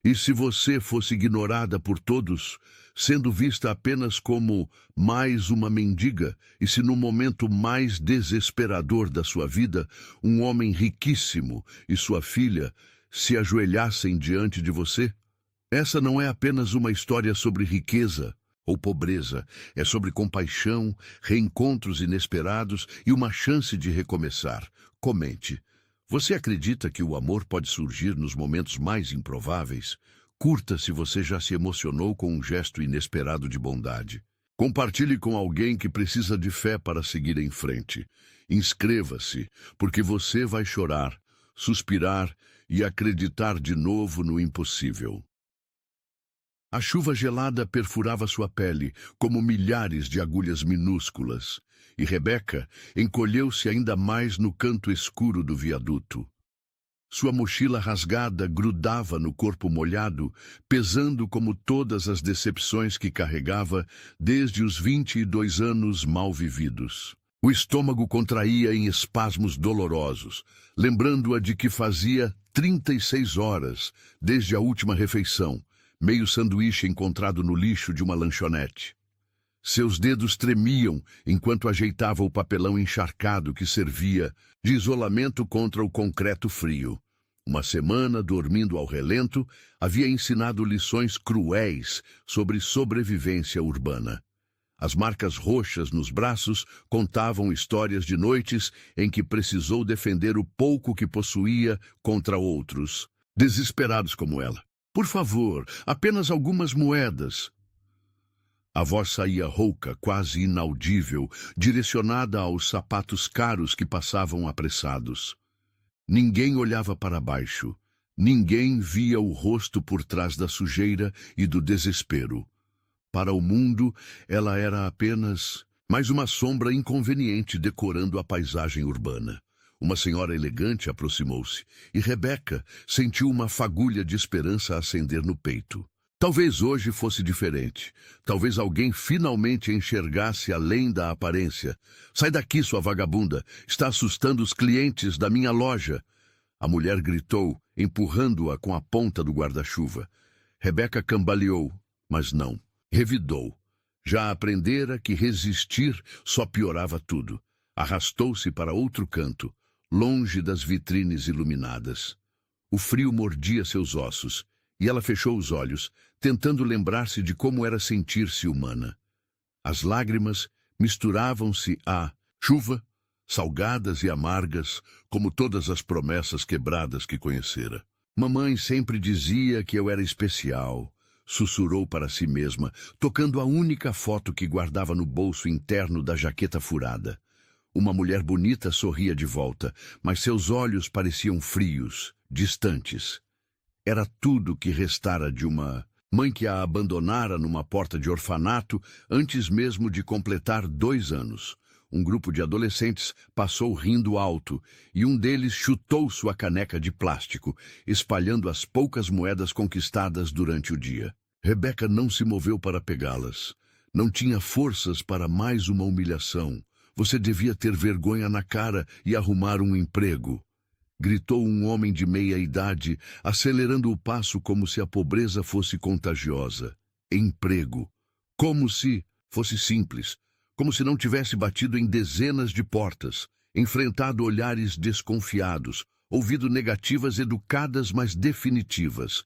E se você fosse ignorada por todos, sendo vista apenas como mais uma mendiga, e se no momento mais desesperador da sua vida, um homem riquíssimo e sua filha se ajoelhassem diante de você? Essa não é apenas uma história sobre riqueza ou pobreza, é sobre compaixão, reencontros inesperados e uma chance de recomeçar. Comente. Você acredita que o amor pode surgir nos momentos mais improváveis? Curta se você já se emocionou com um gesto inesperado de bondade. Compartilhe com alguém que precisa de fé para seguir em frente. Inscreva-se, porque você vai chorar, suspirar e acreditar de novo no impossível. A chuva gelada perfurava sua pele, como milhares de agulhas minúsculas, e Rebeca encolheu-se ainda mais no canto escuro do viaduto. Sua mochila rasgada grudava no corpo molhado, pesando como todas as decepções que carregava desde os 22 anos mal vividos. O estômago contraía em espasmos dolorosos, lembrando-a de que fazia 36 horas desde a última refeição, meio sanduíche encontrado no lixo de uma lanchonete. Seus dedos tremiam enquanto ajeitava o papelão encharcado que servia de isolamento contra o concreto frio. Uma semana dormindo ao relento havia ensinado lições cruéis sobre sobrevivência urbana. As marcas roxas nos braços contavam histórias de noites em que precisou defender o pouco que possuía contra outros, desesperados como ela. Por favor, apenas algumas moedas. A voz saía rouca, quase inaudível, direcionada aos sapatos caros que passavam apressados. Ninguém olhava para baixo. Ninguém via o rosto por trás da sujeira e do desespero. Para o mundo, ela era apenas mais uma sombra inconveniente decorando a paisagem urbana. Uma senhora elegante aproximou-se, e Rebeca sentiu uma fagulha de esperança acender no peito. Talvez hoje fosse diferente. Talvez alguém finalmente enxergasse além da aparência. Sai daqui, sua vagabunda! Está assustando os clientes da minha loja! A mulher gritou, empurrando-a com a ponta do guarda-chuva. Rebeca cambaleou, mas não. Revidou. Já aprendera que resistir só piorava tudo. Arrastou-se para outro canto, longe das vitrines iluminadas. O frio mordia seus ossos, e ela fechou os olhos, tentando lembrar-se de como era sentir-se humana. As lágrimas misturavam-se à chuva, salgadas e amargas, como todas as promessas quebradas que conhecera. Mamãe sempre dizia que eu era especial, sussurrou para si mesma, tocando a única foto que guardava no bolso interno da jaqueta furada. Uma mulher bonita sorria de volta, mas seus olhos pareciam frios, distantes. Era tudo que restara de uma mãe que a abandonara numa porta de orfanato antes mesmo de completar 2 anos. Um grupo de adolescentes passou rindo alto, e um deles chutou sua caneca de plástico, espalhando as poucas moedas conquistadas durante o dia. Rebeca não se moveu para pegá-las. Não tinha forças para mais uma humilhação. Você devia ter vergonha na cara e arrumar um emprego, gritou um homem de meia-idade, acelerando o passo como se a pobreza fosse contagiosa. Emprego. Como se fosse simples. Como se não tivesse batido em dezenas de portas, enfrentado olhares desconfiados, ouvido negativas educadas, mas definitivas.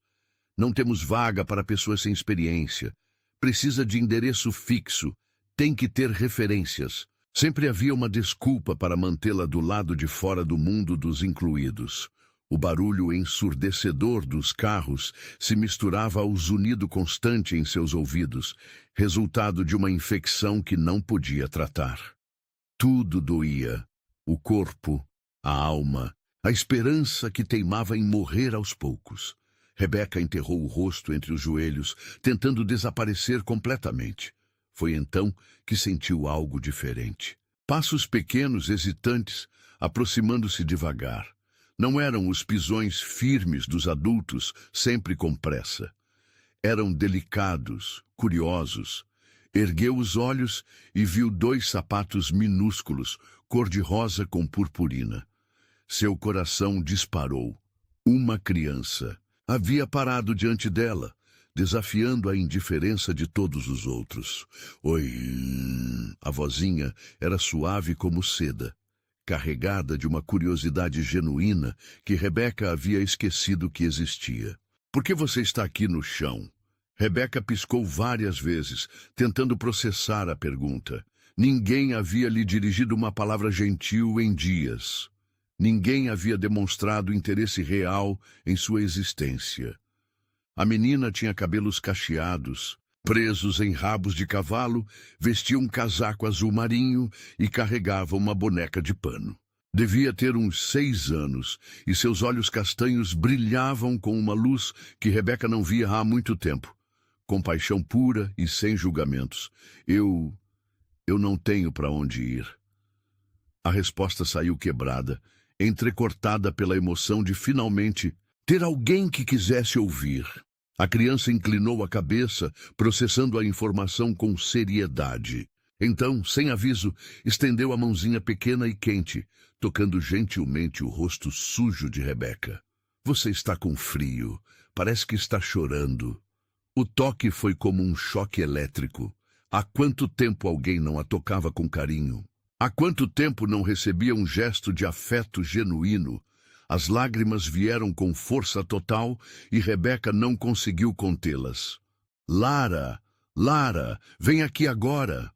Não temos vaga para pessoas sem experiência. Precisa de endereço fixo. Tem que ter referências. Sempre havia uma desculpa para mantê-la do lado de fora do mundo dos incluídos. O barulho ensurdecedor dos carros se misturava ao zunido constante em seus ouvidos, resultado de uma infecção que não podia tratar. Tudo doía. O corpo, a alma, a esperança que teimava em morrer aos poucos. Rebeca enterrou o rosto entre os joelhos, tentando desaparecer completamente. Foi então que sentiu algo diferente. Passos pequenos, hesitantes, aproximando-se devagar. Não eram os pisões firmes dos adultos, sempre com pressa. Eram delicados, curiosos. Ergueu os olhos e viu 2 sapatos minúsculos, cor-de-rosa com purpurina. Seu coração disparou. Uma criança. Havia parado diante dela, desafiando a indiferença de todos os outros. Oi! A vozinha era suave como seda, carregada de uma curiosidade genuína que Rebeca havia esquecido que existia. Por que você está aqui no chão? Rebeca piscou várias vezes, tentando processar a pergunta. Ninguém havia lhe dirigido uma palavra gentil em dias. Ninguém havia demonstrado interesse real em sua existência. A menina tinha cabelos cacheados, presos em rabos de cavalo, vestia um casaco azul marinho e carregava uma boneca de pano. Devia ter uns 6 anos, e seus olhos castanhos brilhavam com uma luz que Rebeca não via há muito tempo. Compaixão pura e sem julgamentos. Eu não tenho para onde ir. A resposta saiu quebrada, entrecortada pela emoção de finalmente ter alguém que quisesse ouvir. A criança inclinou a cabeça, processando a informação com seriedade. Então, sem aviso, estendeu a mãozinha pequena e quente, tocando gentilmente o rosto sujo de Rebeca. Você está com frio. Parece que está chorando. O toque foi como um choque elétrico. Há quanto tempo alguém não a tocava com carinho? Há quanto tempo não recebia um gesto de afeto genuíno? As lágrimas vieram com força total e Rebeca não conseguiu contê-las. Lara, Lara, vem aqui agora!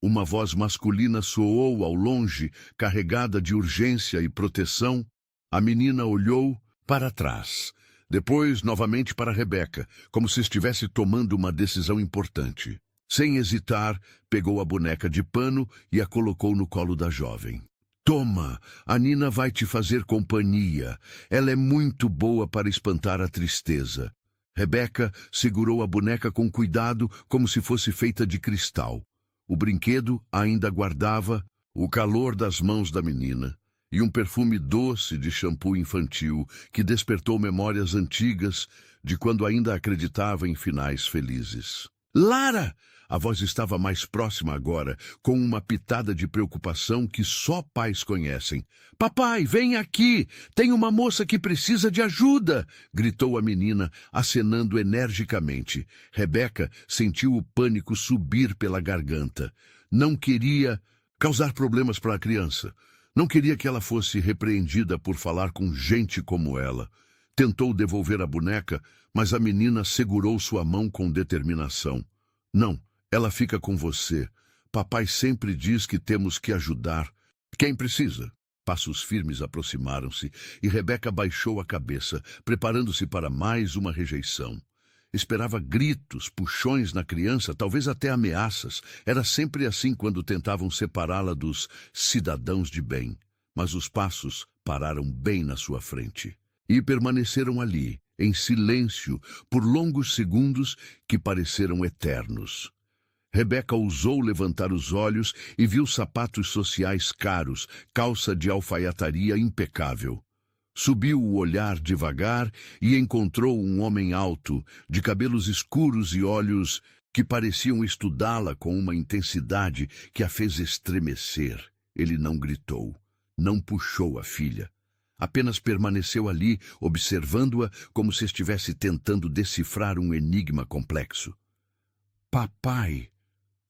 Uma voz masculina soou ao longe, carregada de urgência e proteção. A menina olhou para trás. Depois, novamente para Rebeca, como se estivesse tomando uma decisão importante. Sem hesitar, pegou a boneca de pano e a colocou no colo da jovem. Toma, a Nina vai te fazer companhia. Ela é muito boa para espantar a tristeza. Rebeca segurou a boneca com cuidado, como se fosse feita de cristal. O brinquedo ainda guardava o calor das mãos da menina e um perfume doce de shampoo infantil que despertou memórias antigas de quando ainda acreditava em finais felizes. Lara! A voz estava mais próxima agora, com uma pitada de preocupação que só pais conhecem. Papai, vem aqui! Tem uma moça que precisa de ajuda! Gritou a menina, acenando energicamente. Rebeca sentiu o pânico subir pela garganta. Não queria causar problemas para a criança. Não queria que ela fosse repreendida por falar com gente como ela. Tentou devolver a boneca, mas a menina segurou sua mão com determinação. Não. Ela fica com você. Papai sempre diz que temos que ajudar. Quem precisa? Passos firmes aproximaram-se e Rebeca baixou a cabeça, preparando-se para mais uma rejeição. Esperava gritos, puxões na criança, talvez até ameaças. Era sempre assim quando tentavam separá-la dos cidadãos de bem. Mas os passos pararam bem na sua frente. E permaneceram ali, em silêncio, por longos segundos que pareceram eternos. Rebeca ousou levantar os olhos e viu sapatos sociais caros, calça de alfaiataria impecável. Subiu o olhar devagar e encontrou um homem alto, de cabelos escuros e olhos que pareciam estudá-la com uma intensidade que a fez estremecer. Ele não gritou, não puxou a filha. Apenas permaneceu ali, observando-a como se estivesse tentando decifrar um enigma complexo. Papai!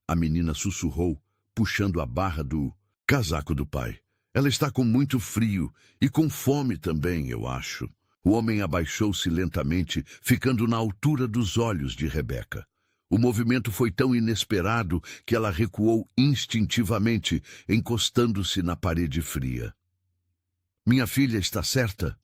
A menina sussurrou, puxando a barra do casaco do pai. Ela está com muito frio e com fome também, eu acho. O homem abaixou-se lentamente, ficando na altura dos olhos de Rebeca. O movimento foi tão inesperado que ela recuou instintivamente, encostando-se na parede fria. Minha filha está certa?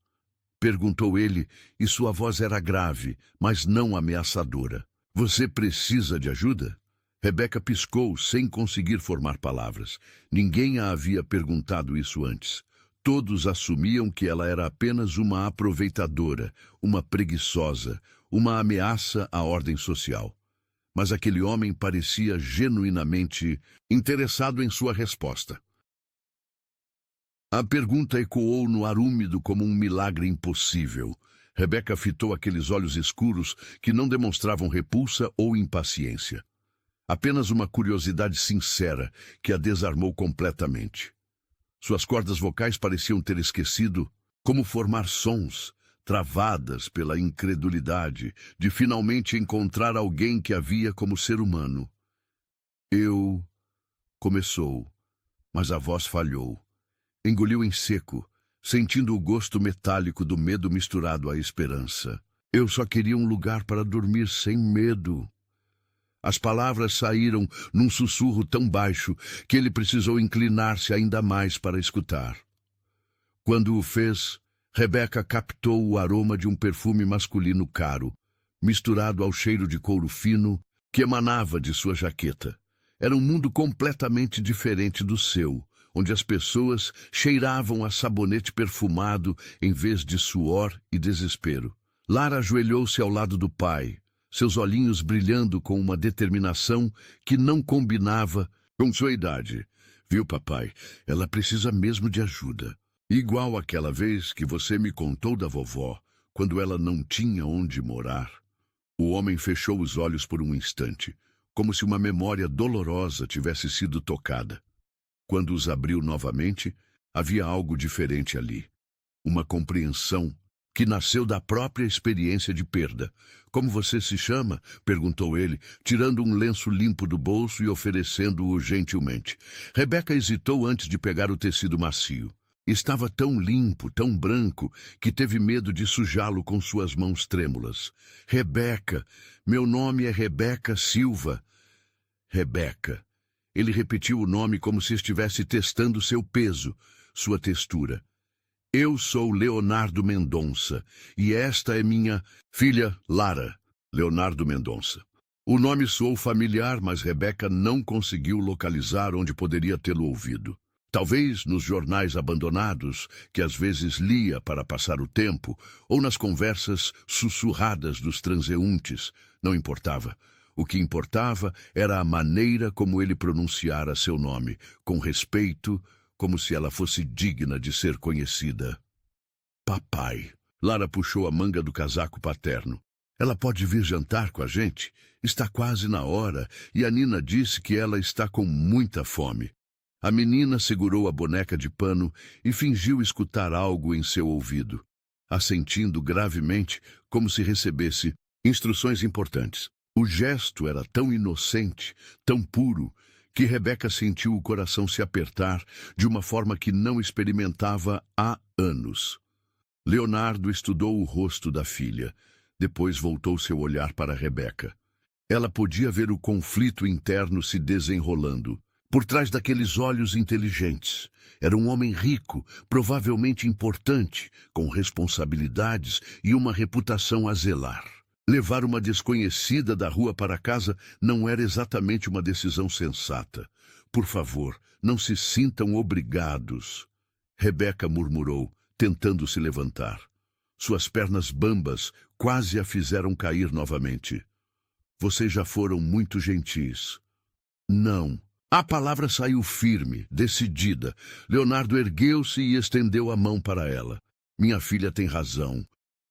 Perguntou ele, e sua voz era grave, mas não ameaçadora. Você precisa de ajuda? Rebeca piscou sem conseguir formar palavras. Ninguém a havia perguntado isso antes. Todos assumiam que ela era apenas uma aproveitadora, uma preguiçosa, uma ameaça à ordem social. Mas aquele homem parecia genuinamente interessado em sua resposta. A pergunta ecoou no ar úmido como um milagre impossível. Rebeca fitou aqueles olhos escuros que não demonstravam repulsa ou impaciência. Apenas uma curiosidade sincera que a desarmou completamente. Suas cordas vocais pareciam ter esquecido como formar sons, travadas pela incredulidade de finalmente encontrar alguém que a via como ser humano. Eu... Começou, mas a voz falhou. Engoliu em seco, sentindo o gosto metálico do medo misturado à esperança. Eu só queria um lugar para dormir sem medo. As palavras saíram num sussurro tão baixo que ele precisou inclinar-se ainda mais para escutar. Quando o fez, Rebeca captou o aroma de um perfume masculino caro, misturado ao cheiro de couro fino que emanava de sua jaqueta. Era um mundo completamente diferente do seu, onde as pessoas cheiravam a sabonete perfumado em vez de suor e desespero. Lara ajoelhou-se ao lado do pai, seus olhinhos brilhando com uma determinação que não combinava com sua idade. Viu, papai? Ela precisa mesmo de ajuda. Igual aquela vez que você me contou da vovó, quando ela não tinha onde morar. O homem fechou os olhos por um instante, como se uma memória dolorosa tivesse sido tocada. Quando os abriu novamente, havia algo diferente ali. Uma compreensão que nasceu da própria experiência de perda. Como você se chama? Perguntou ele, tirando um lenço limpo do bolso e oferecendo-o gentilmente. Rebeca hesitou antes de pegar o tecido macio. Estava tão limpo, tão branco, que teve medo de sujá-lo com suas mãos trêmulas. Rebeca, meu nome é Rebeca Silva. Rebeca. Ele repetiu o nome como se estivesse testando seu peso, sua textura. Eu sou Leonardo Mendonça, e esta é minha filha Lara. Leonardo Mendonça. O nome soou familiar, mas Rebeca não conseguiu localizar onde poderia tê-lo ouvido. Talvez nos jornais abandonados, que às vezes lia para passar o tempo, ou nas conversas sussurradas dos transeuntes, não importava. O que importava era a maneira como ele pronunciara seu nome, com respeito, como se ela fosse digna de ser conhecida. Papai. Lara puxou a manga do casaco paterno. Ela pode vir jantar com a gente? Está quase na hora, e a Nina disse que ela está com muita fome. A menina segurou a boneca de pano e fingiu escutar algo em seu ouvido, assentindo gravemente como se recebesse instruções importantes. O gesto era tão inocente, tão puro, que Rebeca sentiu o coração se apertar de uma forma que não experimentava há anos. Leonardo estudou o rosto da filha. Depois voltou seu olhar para Rebeca. Ela podia ver o conflito interno se desenrolando. Por trás daqueles olhos inteligentes, era um homem rico, provavelmente importante, com responsabilidades e uma reputação a zelar. Levar uma desconhecida da rua para casa não era exatamente uma decisão sensata. Por favor, não se sintam obrigados. Rebeca murmurou, tentando se levantar. Suas pernas bambas quase a fizeram cair novamente. Vocês já foram muito gentis. Não. A palavra saiu firme, decidida. Leonardo ergueu-se e estendeu a mão para ela. Minha filha tem razão.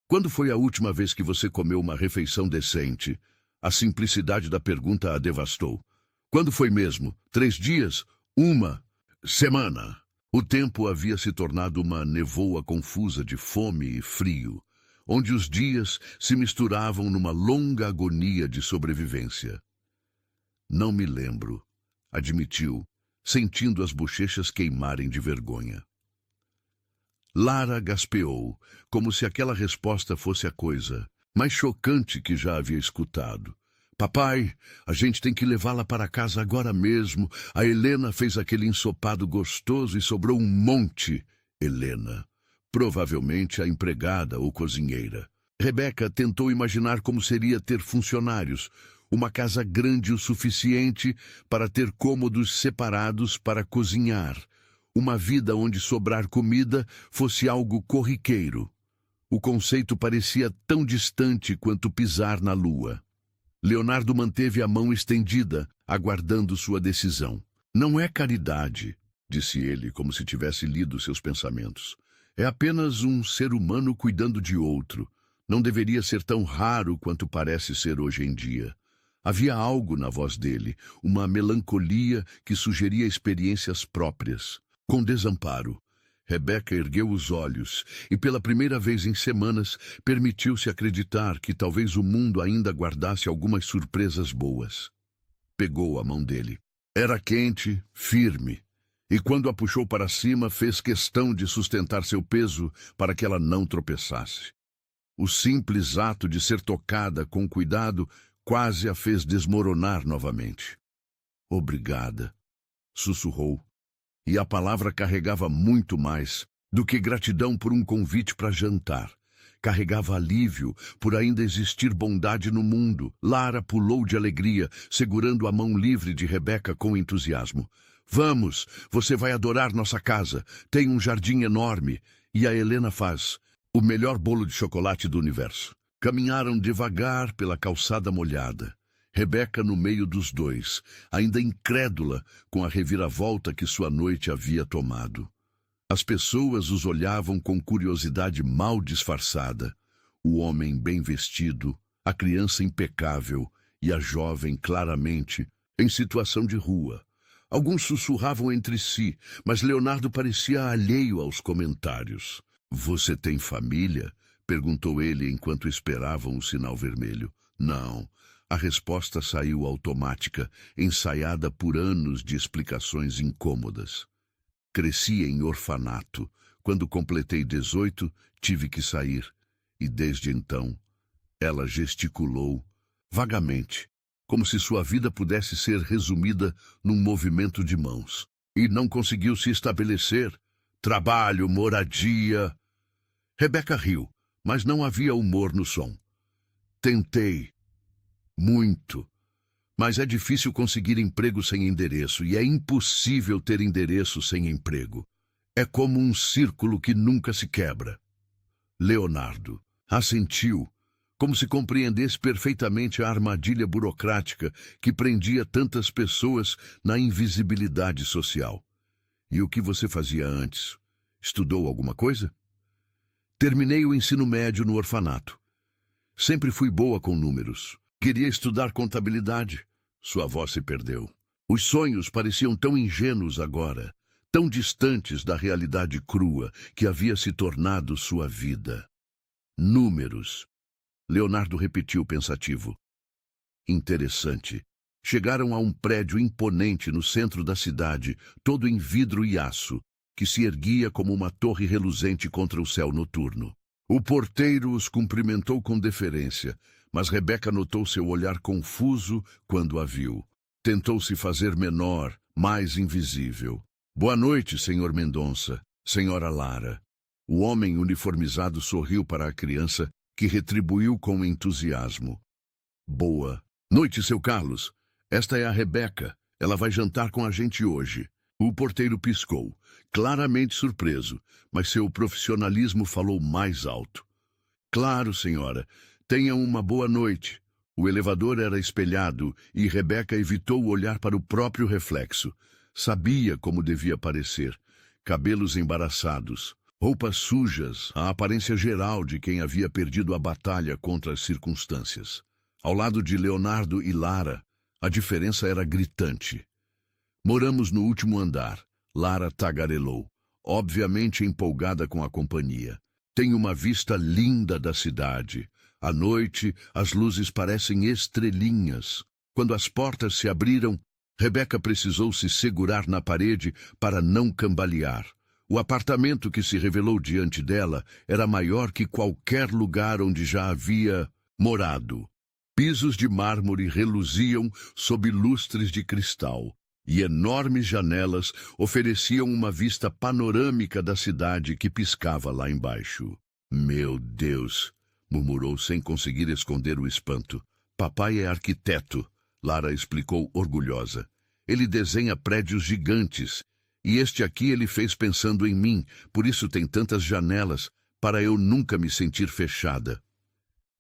Quando foi a última vez que você comeu uma refeição decente? A simplicidade da pergunta a devastou. Quando foi mesmo? 3 dias? 1 semana. O tempo havia se tornado uma nevoa confusa de fome e frio, onde os dias se misturavam numa longa agonia de sobrevivência. Não me lembro, admitiu, sentindo as bochechas queimarem de vergonha. Lara gaspeou, como se aquela resposta fosse a coisa mais chocante que já havia escutado. Papai, a gente tem que levá-la para casa agora mesmo. A Helena fez aquele ensopado gostoso e sobrou um monte. Helena. Provavelmente a empregada ou cozinheira. Rebeca tentou imaginar como seria ter funcionários. Uma casa grande o suficiente para ter cômodos separados para cozinhar. Uma vida onde sobrar comida fosse algo corriqueiro. O conceito parecia tão distante quanto pisar na lua. Leonardo manteve a mão estendida, aguardando sua decisão. Não é caridade, disse ele, como se tivesse lido seus pensamentos. É apenas um ser humano cuidando de outro. Não deveria ser tão raro quanto parece ser hoje em dia. Havia algo na voz dele, uma melancolia que sugeria experiências próprias. Com desamparo, Rebeca ergueu os olhos e, pela primeira vez em semanas, permitiu-se acreditar que talvez o mundo ainda guardasse algumas surpresas boas. Pegou a mão dele. Era quente, firme, e quando a puxou para cima, fez questão de sustentar seu peso para que ela não tropeçasse. O simples ato de ser tocada com cuidado quase a fez desmoronar novamente. Obrigada, sussurrou, e a palavra carregava muito mais do que gratidão por um convite para jantar. Carregava alívio por ainda existir bondade no mundo. Lara pulou de alegria, segurando a mão livre de Rebeca com entusiasmo. Vamos, você vai adorar nossa casa. Tem um jardim enorme. E a Helena faz o melhor bolo de chocolate do universo. Caminharam devagar pela calçada molhada. Rebeca no meio dos dois, ainda incrédula com a reviravolta que sua noite havia tomado. As pessoas os olhavam com curiosidade mal disfarçada. O homem bem vestido, a criança impecável e a jovem claramente em situação de rua. Alguns sussurravam entre si, mas Leonardo parecia alheio aos comentários. "Você tem família?" perguntou ele enquanto esperavam o sinal vermelho. "Não." A resposta saiu automática, ensaiada por anos de explicações incômodas. "Cresci em orfanato. Quando completei 18, tive que sair. E desde então..." Ela gesticulou, vagamente, como se sua vida pudesse ser resumida num movimento de mãos. "E não conseguiu se estabelecer? Trabalho, moradia..." Rebeca riu, mas não havia humor no som. "Tentei. Muito. Mas é difícil conseguir emprego sem endereço, e é impossível ter endereço sem emprego. É como um círculo que nunca se quebra." Leonardo assentiu, como se compreendesse perfeitamente a armadilha burocrática que prendia tantas pessoas na invisibilidade social. "E o que você fazia antes? Estudou alguma coisa?" "Terminei o ensino médio no orfanato. Sempre fui boa com números. Queria estudar contabilidade." Sua voz se perdeu. Os sonhos pareciam tão ingênuos agora, tão distantes da realidade crua que havia se tornado sua vida. "Números." Leonardo repetiu pensativo. "Interessante." Chegaram a um prédio imponente no centro da cidade, todo em vidro e aço, que se erguia como uma torre reluzente contra o céu noturno. O porteiro os cumprimentou com deferência, mas Rebeca notou seu olhar confuso quando a viu. Tentou se fazer menor, mais invisível. "Boa noite, senhor Mendonça, senhora Lara." O homem uniformizado sorriu para a criança, que retribuiu com entusiasmo. "Boa noite, seu Carlos. Esta é a Rebeca. Ela vai jantar com a gente hoje." O porteiro piscou, claramente surpreso, mas seu profissionalismo falou mais alto. "Claro, senhora. Tenha uma boa noite." O elevador era espelhado e Rebeca evitou olhar para o próprio reflexo. Sabia como devia parecer. Cabelos embaraçados, roupas sujas, a aparência geral de quem havia perdido a batalha contra as circunstâncias. Ao lado de Leonardo e Lara, a diferença era gritante. "Moramos no último andar." Lara tagarelou, obviamente empolgada com a companhia. "Tem uma vista linda da cidade. À noite, as luzes parecem estrelinhas." Quando as portas se abriram, Rebeca precisou se segurar na parede para não cambalear. O apartamento que se revelou diante dela era maior que qualquer lugar onde já havia morado. Pisos de mármore reluziam sob lustres de cristal, e enormes janelas ofereciam uma vista panorâmica da cidade que piscava lá embaixo. "Meu Deus!" murmurou sem conseguir esconder o espanto. "Papai é arquiteto", Lara explicou orgulhosa. "Ele desenha prédios gigantes, e este aqui ele fez pensando em mim, por isso tem tantas janelas, para eu nunca me sentir fechada."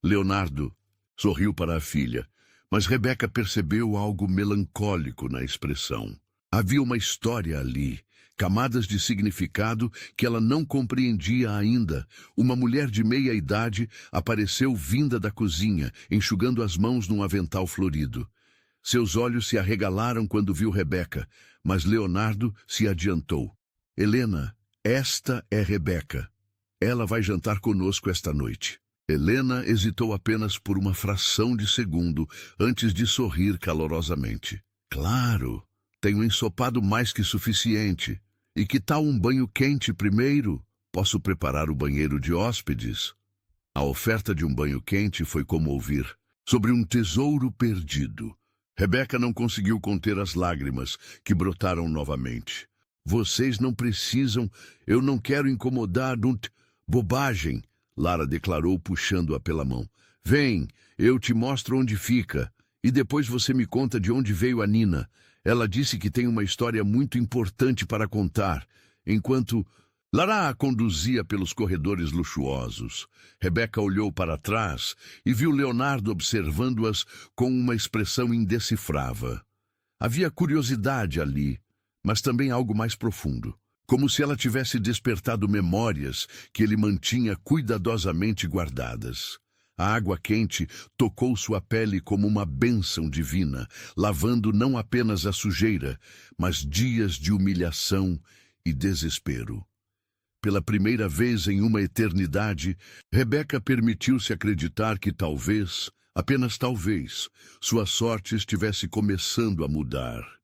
Leonardo sorriu para a filha, mas Rebeca percebeu algo melancólico na expressão. Havia uma história ali, camadas de significado que ela não compreendia ainda. Uma mulher de meia idade apareceu vinda da cozinha, enxugando as mãos num avental florido. Seus olhos se arregalaram quando viu Rebeca, mas Leonardo se adiantou. "Helena, Esta é Rebeca. Ela vai jantar conosco esta noite. Helena hesitou apenas por uma fração de segundo antes de sorrir calorosamente. Claro, tenho ensopado mais que suficiente. E que tal um banho quente primeiro? Posso preparar o banheiro de hóspedes. A oferta de um banho quente foi como ouvir sobre um tesouro perdido. Rebeca não conseguiu conter as lágrimas, que brotaram novamente. Vocês não precisam, eu não quero incomodar. Bobagem, Lara declarou puxando-a pela mão. Vem, eu te mostro onde fica. E depois você me conta de onde veio a Nina. Ela disse que tem uma história muito importante para contar. Enquanto Lara a conduzia pelos corredores luxuosos, Rebeca olhou para trás e viu Leonardo observando-as com uma expressão indecifrável. Havia curiosidade ali, mas também algo mais profundo, como se ela tivesse despertado memórias que ele mantinha cuidadosamente guardadas. A água quente tocou sua pele como uma bênção divina, lavando não apenas a sujeira, mas dias de humilhação e desespero. Pela primeira vez em uma eternidade, Rebeca permitiu-se acreditar que talvez, apenas talvez, sua sorte estivesse começando a mudar.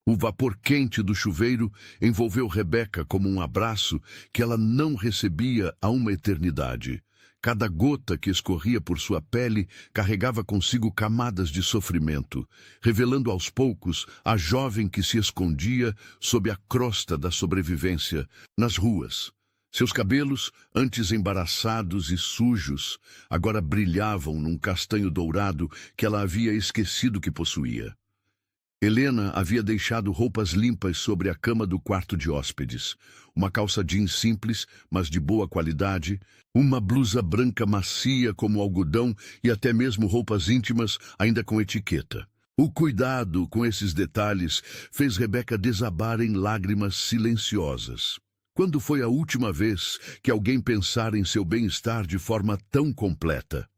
O vapor quente do chuveiro envolveu Rebeca como um abraço que ela não recebia há uma eternidade. Cada gota que escorria por sua pele carregava consigo camadas de sofrimento, revelando aos poucos a jovem que se escondia sob a crosta da sobrevivência, nas ruas. Seus cabelos, antes embaraçados e sujos, agora brilhavam num castanho dourado que ela havia esquecido que possuía. Helena havia deixado roupas limpas sobre a cama do quarto de hóspedes. Uma calça jeans simples, mas de boa qualidade, uma blusa branca macia como algodão e até mesmo roupas íntimas, ainda com etiqueta. O cuidado com esses detalhes fez Rebeca desabar em lágrimas silenciosas. Quando foi a última vez que alguém pensara em seu bem-estar de forma tão completa?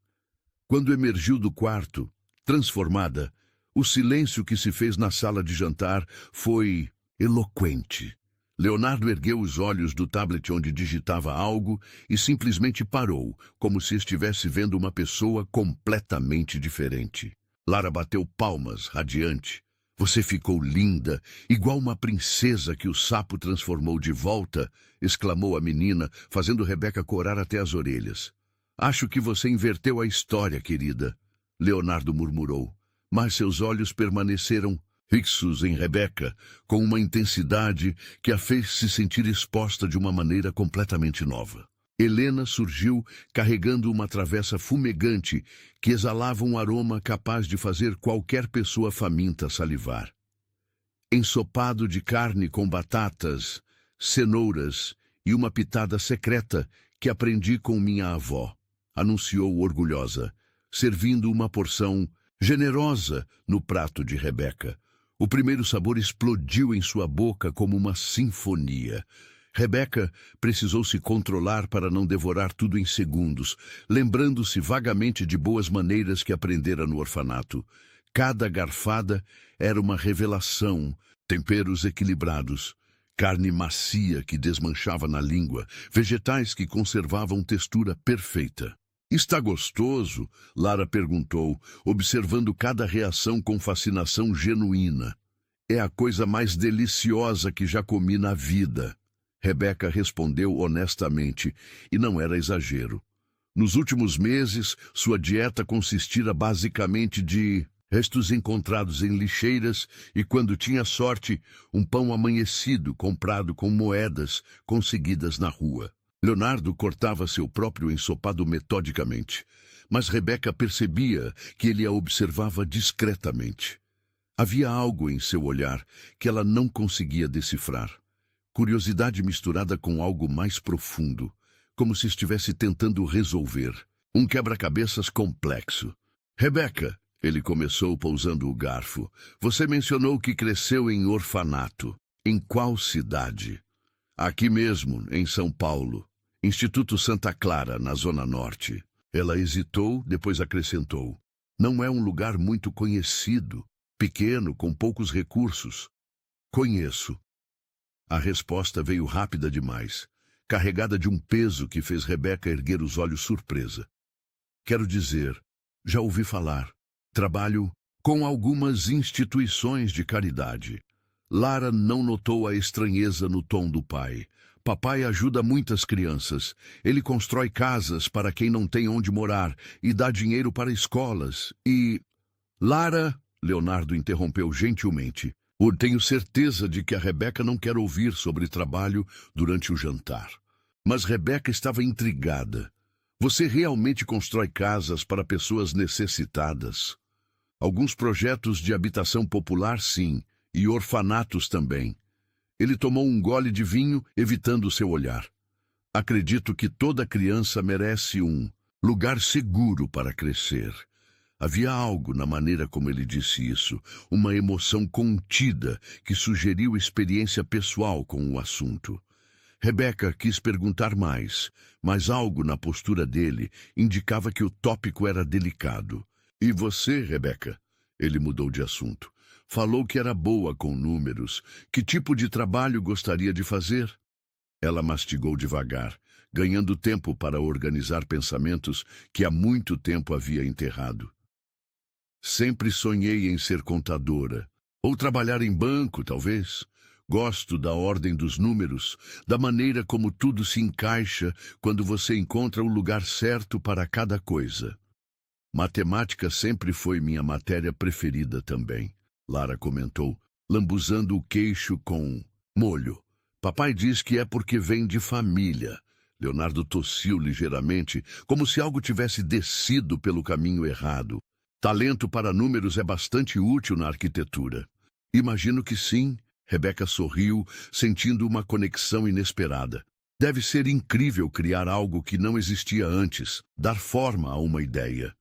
Quando emergiu do quarto, transformada, o silêncio que se fez na sala de jantar foi eloquente. Leonardo ergueu os olhos do tablet onde digitava algo e simplesmente parou, como se estivesse vendo uma pessoa completamente diferente. Lara bateu palmas, radiante. Você ficou linda, igual uma princesa que o sapo transformou de volta, exclamou a menina, fazendo Rebeca corar até as orelhas. Acho que você inverteu a história, querida, Leonardo murmurou. Mas seus olhos permaneceram fixos em Rebeca, com uma intensidade que a fez se sentir exposta de uma maneira completamente nova. Helena surgiu carregando uma travessa fumegante que exalava um aroma capaz de fazer qualquer pessoa faminta salivar. Ensopado de carne com batatas, cenouras e uma pitada secreta que aprendi com minha avó, anunciou orgulhosa, servindo uma porção generosa no prato de Rebeca. O primeiro sabor explodiu em sua boca como uma sinfonia. Rebeca precisou se controlar para não devorar tudo em segundos, lembrando-se vagamente de boas maneiras que aprendera no orfanato. Cada garfada era uma revelação, temperos equilibrados, carne macia que desmanchava na língua, vegetais que conservavam textura perfeita. Está gostoso? Lara perguntou, observando cada reação com fascinação genuína. É a coisa mais deliciosa que já comi na vida. Rebeca respondeu honestamente, e não era exagero. Nos últimos meses, sua dieta consistira basicamente de restos encontrados em lixeiras e, quando tinha sorte, um pão amanhecido comprado com moedas conseguidas na rua. Leonardo cortava seu próprio ensopado metodicamente, mas Rebeca percebia que ele a observava discretamente. Havia algo em seu olhar que ela não conseguia decifrar. Curiosidade misturada com algo mais profundo, como se estivesse tentando resolver um quebra-cabeças complexo. Rebeca, ele começou pousando o garfo, você mencionou que cresceu em orfanato. Em qual cidade? Aqui mesmo, em São Paulo. Instituto Santa Clara, na Zona Norte. Ela hesitou, depois acrescentou. Não é um lugar muito conhecido, pequeno, com poucos recursos. Conheço. A resposta veio rápida demais, carregada de um peso que fez Rebeca erguer os olhos surpresa. Quero dizer, já ouvi falar. Trabalho com algumas instituições de caridade. Lara não notou a estranheza no tom do pai. Papai ajuda muitas crianças. Ele constrói casas para quem não tem onde morar e dá dinheiro para escolas. E... Lara, Leonardo interrompeu gentilmente. Tenho certeza de que a Rebeca não quer ouvir sobre trabalho durante o jantar. Mas Rebeca estava intrigada. Você realmente constrói casas para pessoas necessitadas? Alguns projetos de habitação popular, sim, e orfanatos também. Ele tomou um gole de vinho, evitando seu olhar. Acredito que toda criança merece um lugar seguro para crescer. Havia algo na maneira como ele disse isso, uma emoção contida que sugeriu experiência pessoal com o assunto. Rebeca quis perguntar mais, mas algo na postura dele indicava que o tópico era delicado. E você, Rebeca? Ele mudou de assunto. Falou que era boa com números. Que tipo de trabalho gostaria de fazer? Ela mastigou devagar, ganhando tempo para organizar pensamentos que há muito tempo havia enterrado. Sempre sonhei em ser contadora. Ou trabalhar em banco, talvez. Gosto da ordem dos números, da maneira como tudo se encaixa quando você encontra o lugar certo para cada coisa. Matemática sempre foi minha matéria preferida também, Lara comentou, lambuzando o queixo com molho. Papai diz que é porque vem de família. Leonardo tossiu ligeiramente, como se algo tivesse descido pelo caminho errado. Talento para números é bastante útil na arquitetura. Imagino que sim. Rebeca sorriu, sentindo uma conexão inesperada. Deve ser incrível criar algo que não existia antes, dar forma a uma ideia.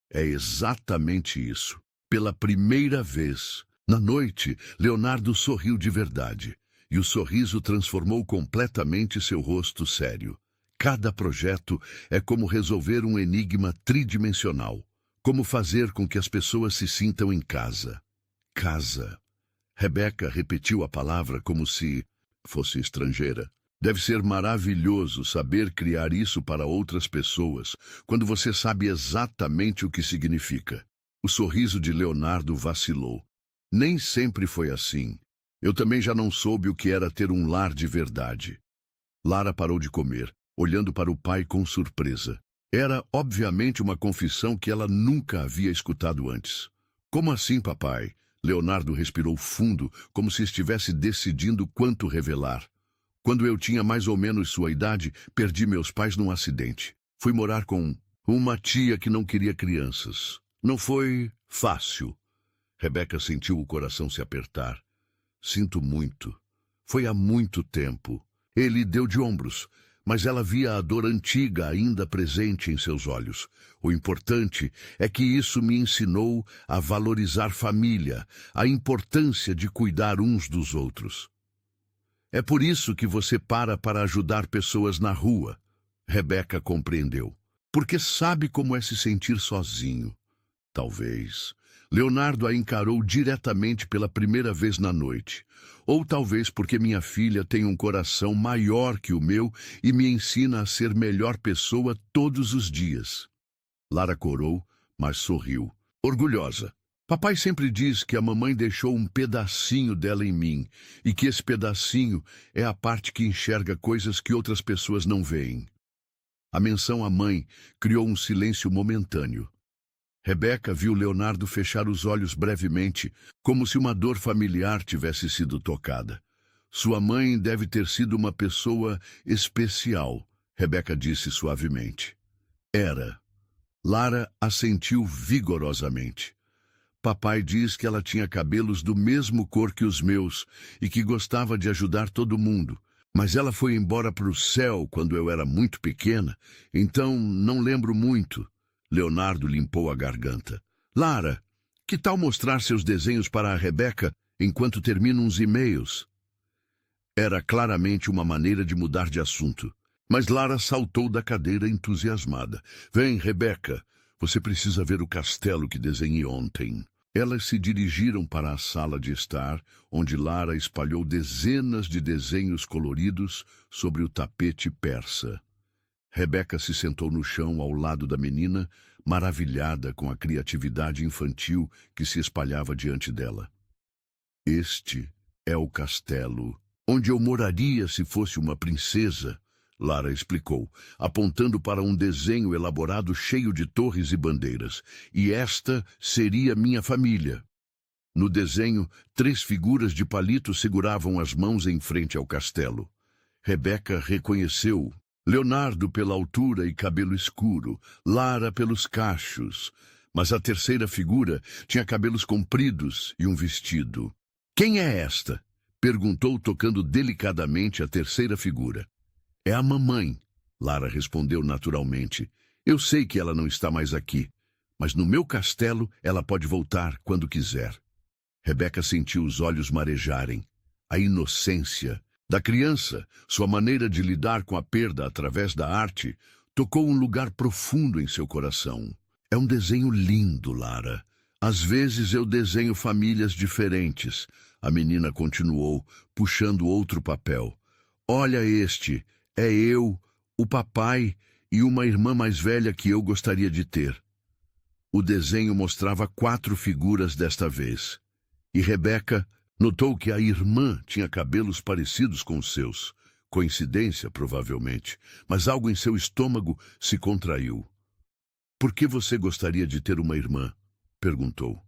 É exatamente isso. Pela primeira vez, na noite, Leonardo sorriu de verdade, e o sorriso transformou completamente seu rosto sério. Cada projeto é como resolver um enigma tridimensional, como fazer com que as pessoas se sintam em casa. Casa. Rebeca repetiu a palavra como se fosse estrangeira. Deve ser maravilhoso saber criar isso para outras pessoas, quando você sabe exatamente o que significa. O sorriso de Leonardo vacilou. Nem sempre foi assim. Eu também já não soube o que era ter um lar de verdade. Lara parou de comer, olhando para o pai com surpresa. Era, obviamente, uma confissão que ela nunca havia escutado antes. Como assim, papai? Leonardo respirou fundo, como se estivesse decidindo quanto revelar. Quando eu tinha mais ou menos sua idade, perdi meus pais num acidente. Fui morar com uma tia que não queria crianças. Não foi fácil. Rebeca sentiu o coração se apertar. Sinto muito. Foi há muito tempo. Ele deu de ombros, mas ela via a dor antiga ainda presente em seus olhos. O importante é que isso me ensinou a valorizar família, a importância de cuidar uns dos outros. É por isso que você para ajudar pessoas na rua. Rebeca compreendeu. Porque sabe como é se sentir sozinho. Talvez. Leonardo a encarou diretamente pela primeira vez na noite. Ou talvez porque minha filha tem um coração maior que o meu e me ensina a ser melhor pessoa todos os dias. Lara corou, mas sorriu, orgulhosa. Papai sempre diz que a mamãe deixou um pedacinho dela em mim e que esse pedacinho é a parte que enxerga coisas que outras pessoas não veem. A menção à mãe criou um silêncio momentâneo. Rebeca viu Leonardo fechar os olhos brevemente, como se uma dor familiar tivesse sido tocada. Sua mãe deve ter sido uma pessoa especial, Rebeca disse suavemente. Era. Lara assentiu vigorosamente. Papai diz que ela tinha cabelos do mesmo cor que os meus e que gostava de ajudar todo mundo. Mas ela foi embora para o céu quando eu era muito pequena, então não lembro muito. Leonardo limpou a garganta. Lara, que tal mostrar seus desenhos para a Rebeca enquanto termino uns e-mails? Era claramente uma maneira de mudar de assunto. Mas Lara saltou da cadeira entusiasmada. Vem, Rebeca, você precisa ver o castelo que desenhei ontem. Elas se dirigiram para a sala de estar, onde Lara espalhou dezenas de desenhos coloridos sobre o tapete persa. Rebeca se sentou no chão ao lado da menina, maravilhada com a criatividade infantil que se espalhava diante dela. Este é o castelo onde eu moraria se fosse uma princesa, Lara explicou, apontando para um desenho elaborado cheio de torres e bandeiras. E esta seria minha família. No desenho, 3 figuras de palito seguravam as mãos em frente ao castelo. Rebeca reconheceu Leonardo pela altura e cabelo escuro, Lara pelos cachos, mas a terceira figura tinha cabelos compridos e um vestido. Quem é esta? Perguntou, tocando delicadamente a terceira figura. É a mamãe, Lara respondeu naturalmente. Eu sei que ela não está mais aqui, mas no meu castelo ela pode voltar quando quiser. Rebeca sentiu os olhos marejarem. A inocência da criança, sua maneira de lidar com a perda através da arte, tocou um lugar profundo em seu coração. É um desenho lindo, Lara. Às vezes eu desenho famílias diferentes, a menina continuou, puxando outro papel. Olha este, é eu, o papai e uma irmã mais velha que eu gostaria de ter. O desenho mostrava 4 figuras desta vez. E Rebeca notou que a irmã tinha cabelos parecidos com os seus. Coincidência, provavelmente, mas algo em seu estômago se contraiu. Por que você gostaria de ter uma irmã? Perguntou.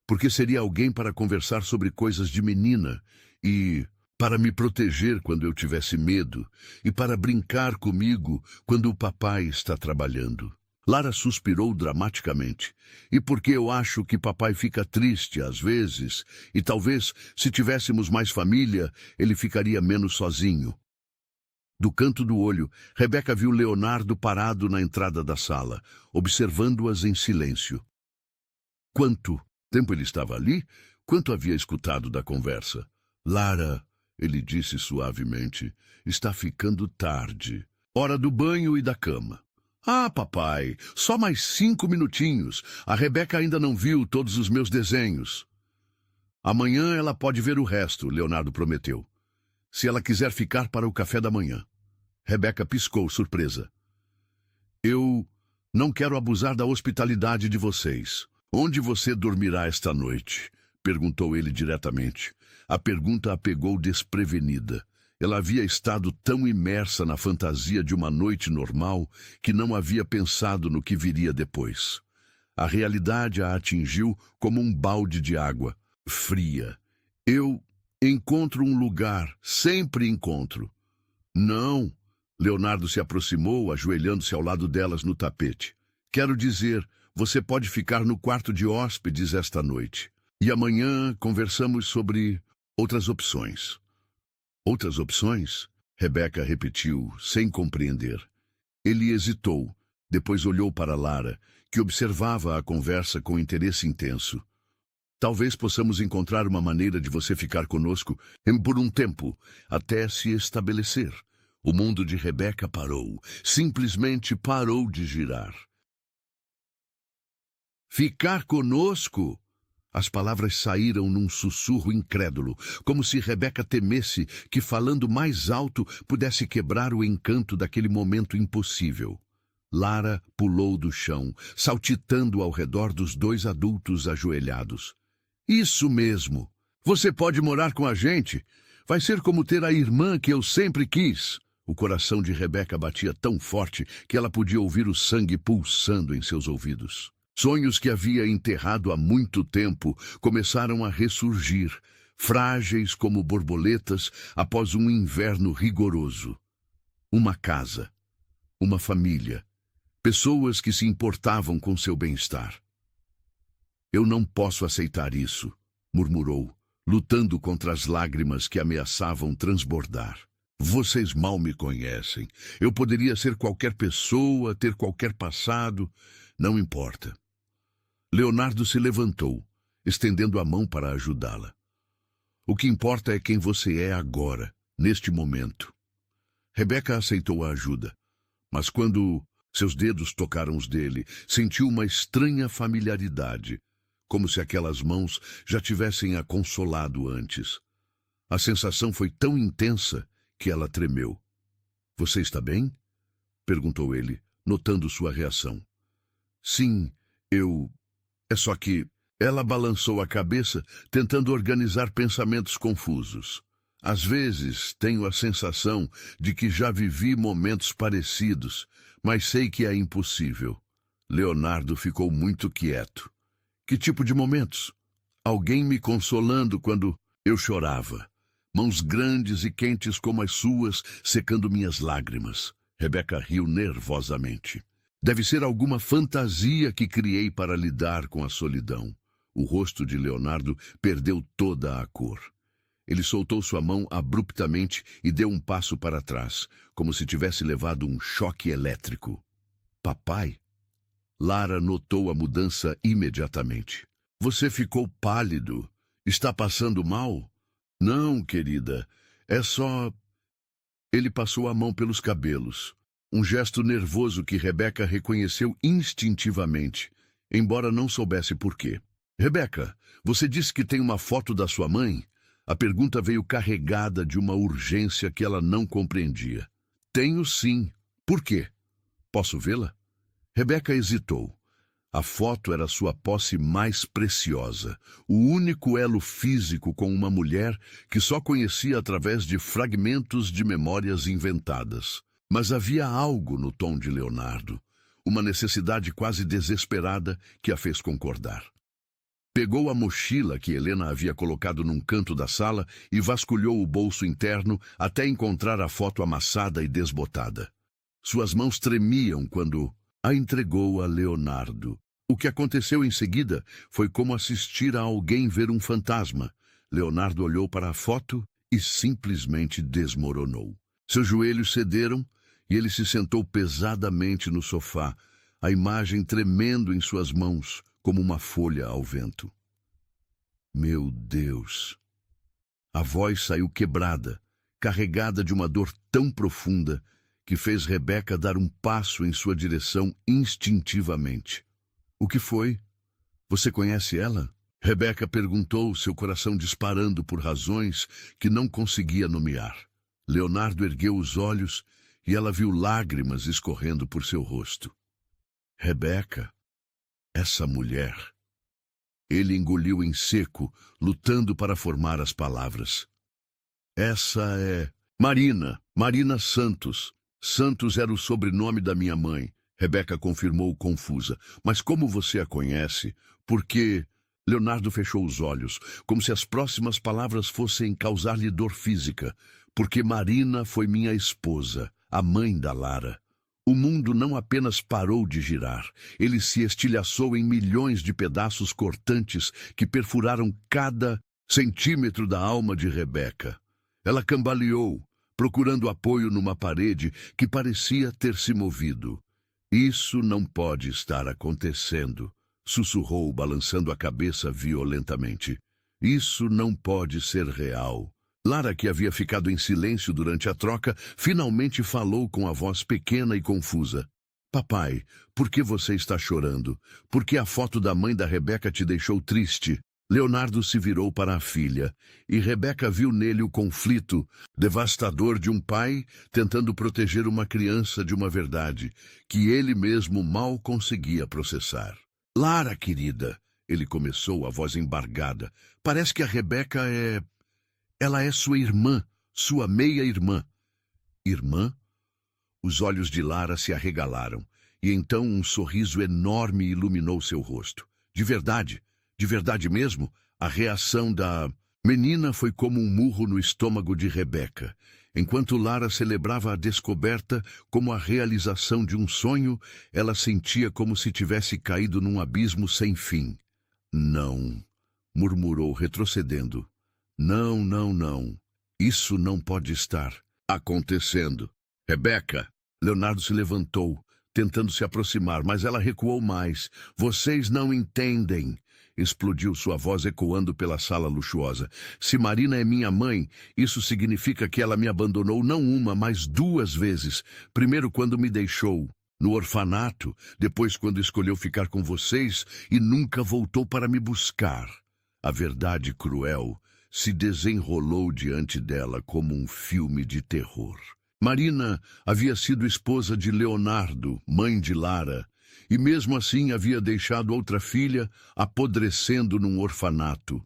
Porque seria alguém para conversar sobre coisas de menina e para me proteger quando eu tivesse medo e para brincar comigo quando o papai está trabalhando. Lara suspirou dramaticamente. E porque eu acho que papai fica triste às vezes, e talvez, se tivéssemos mais família, ele ficaria menos sozinho. Do canto do olho, Rebeca viu Leonardo parado na entrada da sala, observando-as em silêncio. Quanto tempo ele estava ali? Quanto havia escutado da conversa? Lara, ele disse suavemente, está ficando tarde. Hora do banho e da cama. Ah, papai, só mais 5 minutinhos. A Rebeca ainda não viu todos os meus desenhos. Amanhã ela pode ver o resto, Leonardo prometeu. Se ela quiser ficar para o café da manhã. Rebeca piscou, surpresa. Eu não quero abusar da hospitalidade de vocês. Onde você dormirá esta noite? Perguntou ele diretamente. A pergunta a pegou desprevenida. Ela havia estado tão imersa na fantasia de uma noite normal que não havia pensado no que viria depois. A realidade a atingiu como um balde de água, fria. Eu encontro um lugar, sempre encontro. Não. Leonardo se aproximou, ajoelhando-se ao lado delas no tapete. Quero dizer, você pode ficar no quarto de hóspedes esta noite. E amanhã conversamos sobre outras opções. Outras opções? Rebeca repetiu, sem compreender. Ele hesitou, depois olhou para Lara, que observava a conversa com interesse intenso. Talvez possamos encontrar uma maneira de você ficar conosco por um tempo, até se estabelecer. O mundo de Rebeca parou, simplesmente parou de girar. Ficar conosco? As palavras saíram num sussurro incrédulo, como se Rebeca temesse que, falando mais alto, pudesse quebrar o encanto daquele momento impossível. Lara pulou do chão, saltitando ao redor dos 2 adultos ajoelhados. Isso mesmo! Você pode morar com a gente! Vai ser como ter a irmã que eu sempre quis! O coração de Rebeca batia tão forte que ela podia ouvir o sangue pulsando em seus ouvidos. Sonhos que havia enterrado há muito tempo começaram a ressurgir, frágeis como borboletas após um inverno rigoroso. Uma casa, uma família, pessoas que se importavam com seu bem-estar. Eu não posso aceitar isso, murmurou, lutando contra as lágrimas que ameaçavam transbordar. Vocês mal me conhecem. Eu poderia ser qualquer pessoa, ter qualquer passado, não importa. Leonardo se levantou, estendendo a mão para ajudá-la. O que importa é quem você é agora, neste momento. Rebeca aceitou a ajuda, mas quando seus dedos tocaram os dele, sentiu uma estranha familiaridade, como se aquelas mãos já tivessem a consolado antes. A sensação foi tão intensa que ela tremeu. "Você está bem?" perguntou ele, notando sua reação. "Sim, É só que..." Ela balançou a cabeça, tentando organizar pensamentos confusos. "Às vezes tenho a sensação de que já vivi momentos parecidos, mas sei que é impossível." Leonardo ficou muito quieto. "Que tipo de momentos?" "Alguém me consolando quando eu chorava. Mãos grandes e quentes como as suas, secando minhas lágrimas." Rebeca riu nervosamente. "Deve ser alguma fantasia que criei para lidar com a solidão." O rosto de Leonardo perdeu toda a cor. Ele soltou sua mão abruptamente e deu um passo para trás, como se tivesse levado um choque elétrico. "Papai?" Lara notou a mudança imediatamente. "Você ficou pálido. Está passando mal?" "Não, querida. É só..." Ele passou a mão pelos cabelos. Um gesto nervoso que Rebeca reconheceu instintivamente, embora não soubesse por quê. "Rebeca, você disse que tem uma foto da sua mãe?" A pergunta veio carregada de uma urgência que ela não compreendia. "Tenho sim. Por quê? Posso vê-la?" Rebeca hesitou. A foto era sua posse mais preciosa, o único elo físico com uma mulher que só conhecia através de fragmentos de memórias inventadas. Mas havia algo no tom de Leonardo, uma necessidade quase desesperada que a fez concordar. Pegou a mochila que Helena havia colocado num canto da sala e vasculhou o bolso interno até encontrar a foto amassada e desbotada. Suas mãos tremiam quando a entregou a Leonardo. O que aconteceu em seguida foi como assistir a alguém ver um fantasma. Leonardo olhou para a foto e simplesmente desmoronou. Seus joelhos cederam e ele se sentou pesadamente no sofá, a imagem tremendo em suas mãos, como uma folha ao vento. "Meu Deus!" A voz saiu quebrada, carregada de uma dor tão profunda que fez Rebeca dar um passo em sua direção instintivamente. "O que foi? Você conhece ela?" Rebeca perguntou, seu coração disparando por razões que não conseguia nomear. Leonardo ergueu os olhos e ela viu lágrimas escorrendo por seu rosto. "Rebeca, essa mulher..." Ele engoliu em seco, lutando para formar as palavras. "Essa é... Marina Santos. Santos era o sobrenome da minha mãe." Rebeca confirmou confusa. "Mas como você a conhece? Porque..." Leonardo fechou os olhos, como se as próximas palavras fossem causar-lhe dor física. "Porque Marina foi minha esposa, a mãe da Lara." O mundo não apenas parou de girar, ele se estilhaçou em milhões de pedaços cortantes que perfuraram cada centímetro da alma de Rebeca. Ela cambaleou, procurando apoio numa parede que parecia ter se movido. "Isso não pode estar acontecendo", sussurrou, balançando a cabeça violentamente. "Isso não pode ser real." Lara, que havia ficado em silêncio durante a troca, finalmente falou com a voz pequena e confusa. "Papai, por que você está chorando? Por que a foto da mãe da Rebeca te deixou triste?" Leonardo se virou para a filha, e Rebeca viu nele o conflito devastador de um pai tentando proteger uma criança de uma verdade que ele mesmo mal conseguia processar. "Lara, querida", ele começou, a voz embargada, "parece que a Rebeca Ela é sua irmã, sua meia-irmã." "Irmã?" Os olhos de Lara se arregalaram, e então um sorriso enorme iluminou seu rosto. De verdade mesmo, a reação da menina foi como um murro no estômago de Rebeca. Enquanto Lara celebrava a descoberta como a realização de um sonho, ela sentia como se tivesse caído num abismo sem fim. "Não", murmurou, retrocedendo. Não. Isso não pode estar acontecendo." "Rebeca!" Leonardo se levantou, tentando se aproximar, mas ela recuou mais. "Vocês não entendem!" Explodiu sua voz ecoando pela sala luxuosa. "Se Marina é minha mãe, isso significa que ela me abandonou não uma, mas 2 vezes. Primeiro quando me deixou no orfanato, depois quando escolheu ficar com vocês e nunca voltou para me buscar. A verdade cruel se desenrolou diante dela como um filme de terror. Marina havia sido esposa de Leonardo, mãe de Lara, e mesmo assim havia deixado outra filha apodrecendo num orfanato.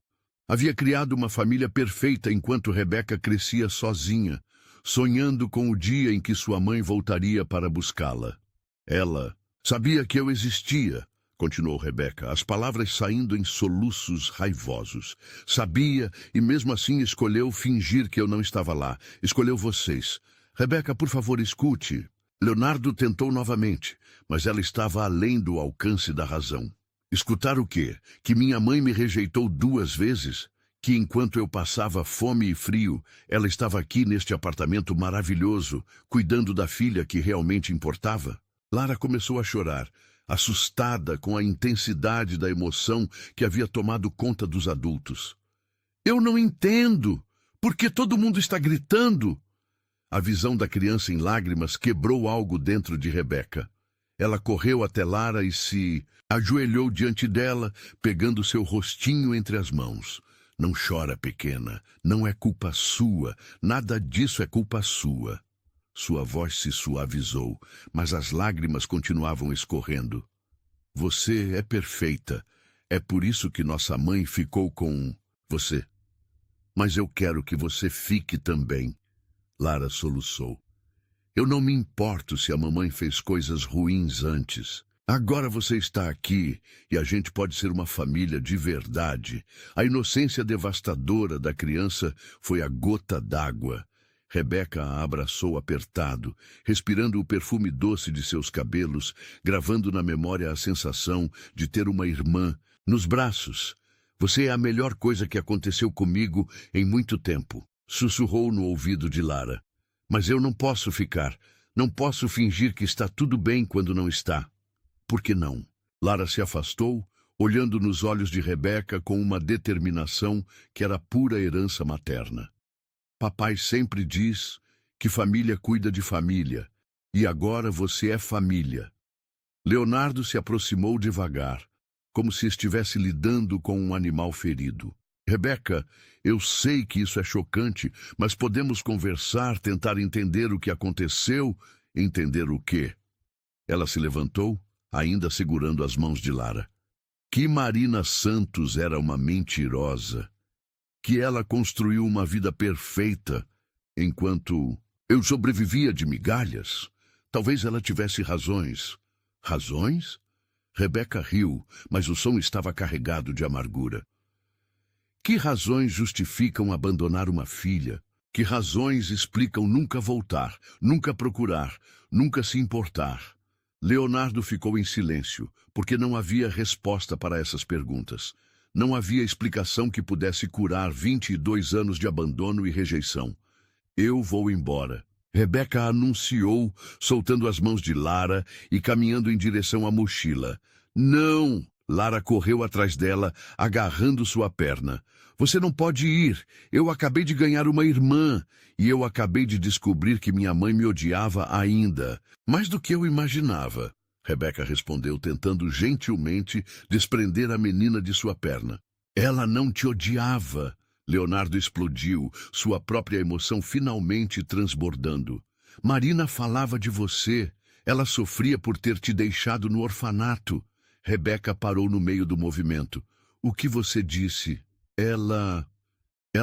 Havia criado uma família perfeita enquanto Rebeca crescia sozinha, sonhando com o dia em que sua mãe voltaria para buscá-la. Ela sabia que eu existia, continuou Rebeca, as palavras saindo em soluços raivosos. Sabia e mesmo assim escolheu fingir que eu não estava lá. Escolheu vocês. Rebeca, por favor, escute. Leonardo tentou novamente, mas ela estava além do alcance da razão. Escutar o quê? Que minha mãe me rejeitou 2 vezes? Que enquanto eu passava fome e frio, ela estava aqui neste apartamento maravilhoso, cuidando da filha que realmente importava? Lara começou a chorar, assustada com a intensidade da emoção que havia tomado conta dos adultos. Eu não entendo! Por que todo mundo está gritando? A visão da criança em lágrimas quebrou algo dentro de Rebeca. Ela correu até Lara e se ajoelhou diante dela, pegando seu rostinho entre as mãos. Não chora, pequena. Não é culpa sua. Nada disso é culpa sua. Sua voz se suavizou, mas as lágrimas continuavam escorrendo. Você é perfeita. É por isso que nossa mãe ficou com você. Mas eu quero que você fique também. Lara soluçou. Eu não me importo se a mamãe fez coisas ruins antes. Agora você está aqui e a gente pode ser uma família de verdade. A inocência devastadora da criança foi a gota d'água. Rebeca a abraçou apertado, respirando o perfume doce de seus cabelos, gravando na memória a sensação de ter uma irmã nos braços. Você é a melhor coisa que aconteceu comigo em muito tempo, sussurrou no ouvido de Lara. Mas eu não posso ficar. Não posso fingir que está tudo bem quando não está. Por que não? Lara se afastou, olhando nos olhos de Rebeca com uma determinação que era pura herança materna. Papai sempre diz que família cuida de família, e agora você é família. Leonardo se aproximou devagar, como se estivesse lidando com um animal ferido. Rebeca, eu sei que isso é chocante, mas podemos conversar, tentar entender o que aconteceu, entender o quê? Ela se levantou, ainda segurando as mãos de Lara. Que Marina Santos era uma mentirosa. Que ela construiu uma vida perfeita, enquanto eu sobrevivia de migalhas. Talvez ela tivesse razões. Razões? Rebeca riu, mas o som estava carregado de amargura. Que razões justificam abandonar uma filha? Que razões explicam nunca voltar, nunca procurar, nunca se importar? Leonardo ficou em silêncio, porque não havia resposta para essas perguntas. Não havia explicação que pudesse curar 22 anos de abandono e rejeição. Eu vou embora. Rebeca anunciou, soltando as mãos de Lara e caminhando em direção à mochila. Não! Lara correu atrás dela, agarrando sua perna. Você não pode ir. Eu acabei de ganhar uma irmã. E eu acabei de descobrir que minha mãe me odiava ainda. Mais do que eu imaginava. Rebeca respondeu, tentando gentilmente desprender a menina de sua perna. Ela não te odiava. Leonardo explodiu, sua própria emoção finalmente transbordando. Marina falava de você. Ela sofria por ter te deixado no orfanato. Rebeca parou no meio do movimento. O que você disse? Ela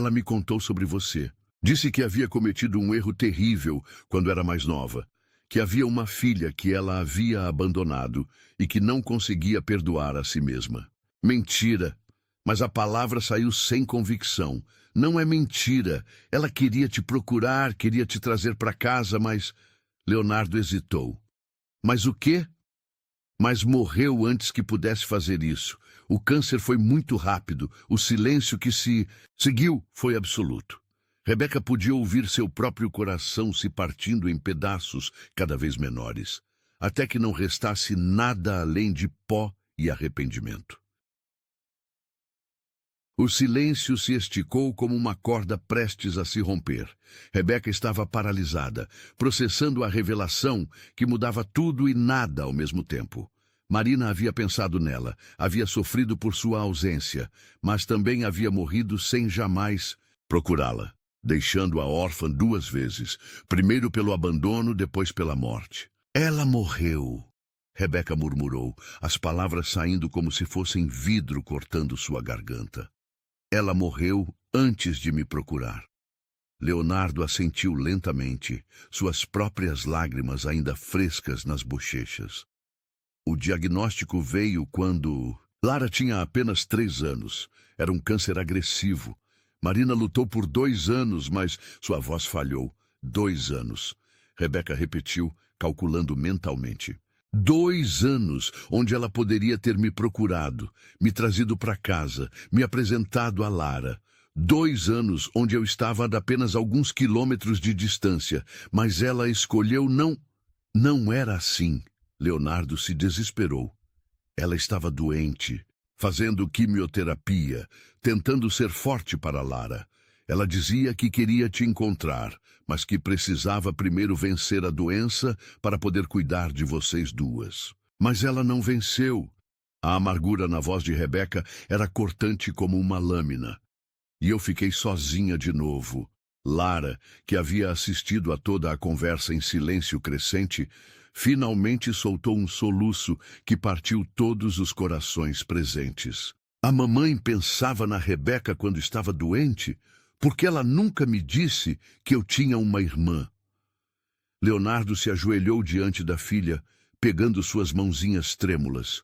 me contou sobre você. Disse que havia cometido um erro terrível quando era mais nova. Que havia uma filha que ela havia abandonado e que não conseguia perdoar a si mesma. Mentira! Mas a palavra saiu sem convicção. Não é mentira. Ela queria te procurar, queria te trazer para casa, mas... Leonardo hesitou. Mas o quê? Mas morreu antes que pudesse fazer isso. O câncer foi muito rápido. O silêncio que se seguiu foi absoluto. Rebeca podia ouvir seu próprio coração se partindo em pedaços cada vez menores, até que não restasse nada além de pó e arrependimento. O silêncio se esticou como uma corda prestes a se romper. Rebeca estava paralisada, processando a revelação que mudava tudo e nada ao mesmo tempo. Marina havia pensado nela, havia sofrido por sua ausência, mas também havia morrido sem jamais procurá-la, deixando-a órfã 2 vezes, primeiro pelo abandono, depois pela morte. Ela morreu, Rebeca murmurou, as palavras saindo como se fossem vidro cortando sua garganta. Ela morreu antes de me procurar. Leonardo assentiu lentamente, suas próprias lágrimas ainda frescas nas bochechas. O diagnóstico veio quando Lara tinha apenas 3 anos. Era um câncer agressivo. Marina lutou por 2 anos, mas sua voz falhou. 2 anos. Rebeca repetiu, calculando mentalmente. 2 anos onde ela poderia ter me procurado, me trazido para casa, me apresentado a Lara. 2 anos onde eu estava a apenas alguns quilômetros de distância, mas ela escolheu não. Não era assim. Leonardo se desesperou. Ela estava doente, fazendo quimioterapia, tentando ser forte para Lara. Ela dizia que queria te encontrar, mas que precisava primeiro vencer a doença para poder cuidar de vocês 2. Mas ela não venceu. A amargura na voz de Rebeca era cortante como uma lâmina. E eu fiquei sozinha de novo. Lara, que havia assistido a toda a conversa em silêncio crescente, finalmente soltou um soluço que partiu todos os corações presentes. A mamãe pensava na Rebeca quando estava doente, porque ela nunca me disse que eu tinha uma irmã. Leonardo se ajoelhou diante da filha, pegando suas mãozinhas trêmulas.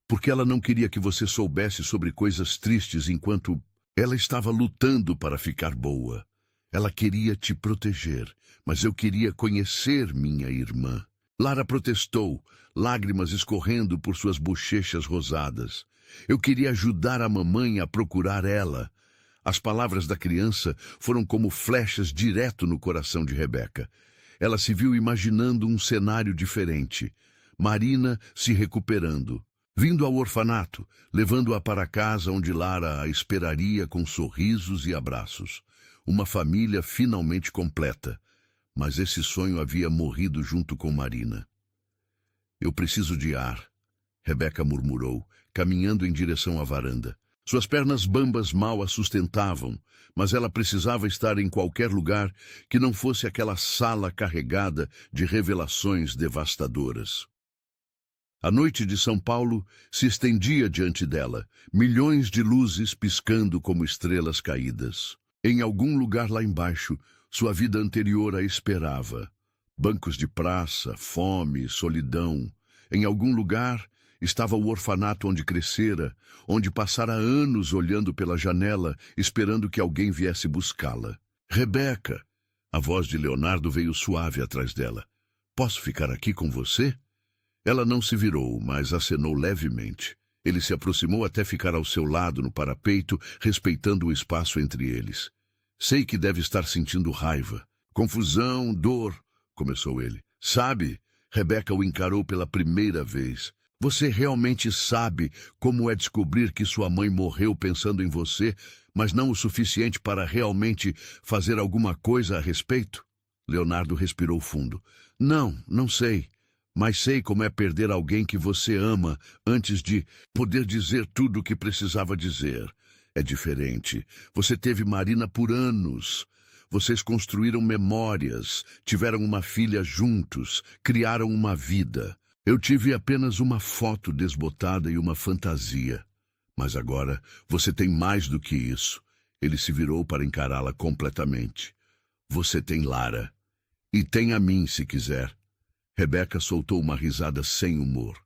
Porque ela não queria que você soubesse sobre coisas tristes enquanto ela estava lutando para ficar boa. Ela queria te proteger, mas eu queria conhecer minha irmã. Lara protestou, lágrimas escorrendo por suas bochechas rosadas. Eu queria ajudar a mamãe a procurar ela. As palavras da criança foram como flechas direto no coração de Rebeca. Ela se viu imaginando um cenário diferente. Marina se recuperando, vindo ao orfanato, levando-a para casa onde Lara a esperaria com sorrisos e abraços. Uma família finalmente completa. Mas esse sonho havia morrido junto com Marina. Eu preciso de ar, Rebeca murmurou, caminhando em direção à varanda. Suas pernas bambas mal a sustentavam, mas ela precisava estar em qualquer lugar que não fosse aquela sala carregada de revelações devastadoras. A noite de São Paulo se estendia diante dela, milhões de luzes piscando como estrelas caídas. Em algum lugar lá embaixo, sua vida anterior a esperava. Bancos de praça, fome, solidão. Em algum lugar estava o orfanato onde crescera, onde passara anos olhando pela janela, esperando que alguém viesse buscá-la. Rebeca! A voz de Leonardo veio suave atrás dela. Posso ficar aqui com você? Ela não se virou, mas acenou levemente. Ele se aproximou até ficar ao seu lado no parapeito, respeitando o espaço entre eles. Sei que deve estar sentindo raiva, confusão, dor, começou ele. Sabe, Rebeca o encarou pela primeira vez. Você realmente sabe como é descobrir que sua mãe morreu pensando em você, mas não o suficiente para realmente fazer alguma coisa a respeito? Leonardo respirou fundo. Não sei. Mas sei como é perder alguém que você ama antes de poder dizer tudo o que precisava dizer. É diferente. Você teve Marina por anos. Vocês construíram memórias, tiveram uma filha juntos, criaram uma vida. Eu tive apenas uma foto desbotada e uma fantasia. Mas agora você tem mais do que isso. Ele se virou para encará-la completamente. Você tem Lara. E tem a mim, se quiser. Rebeca soltou uma risada sem humor.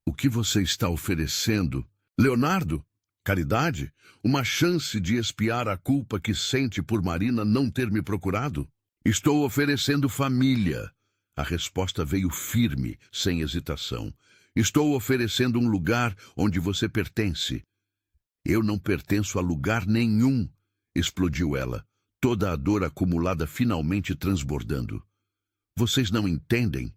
O que você está oferecendo? Leonardo? Caridade? Uma chance de expiar a culpa que sente por Marina não ter me procurado? Estou oferecendo família. A resposta veio firme, sem hesitação. Estou oferecendo um lugar onde você pertence. Eu não pertenço a lugar nenhum, explodiu ela, toda a dor acumulada finalmente transbordando. Vocês não entendem?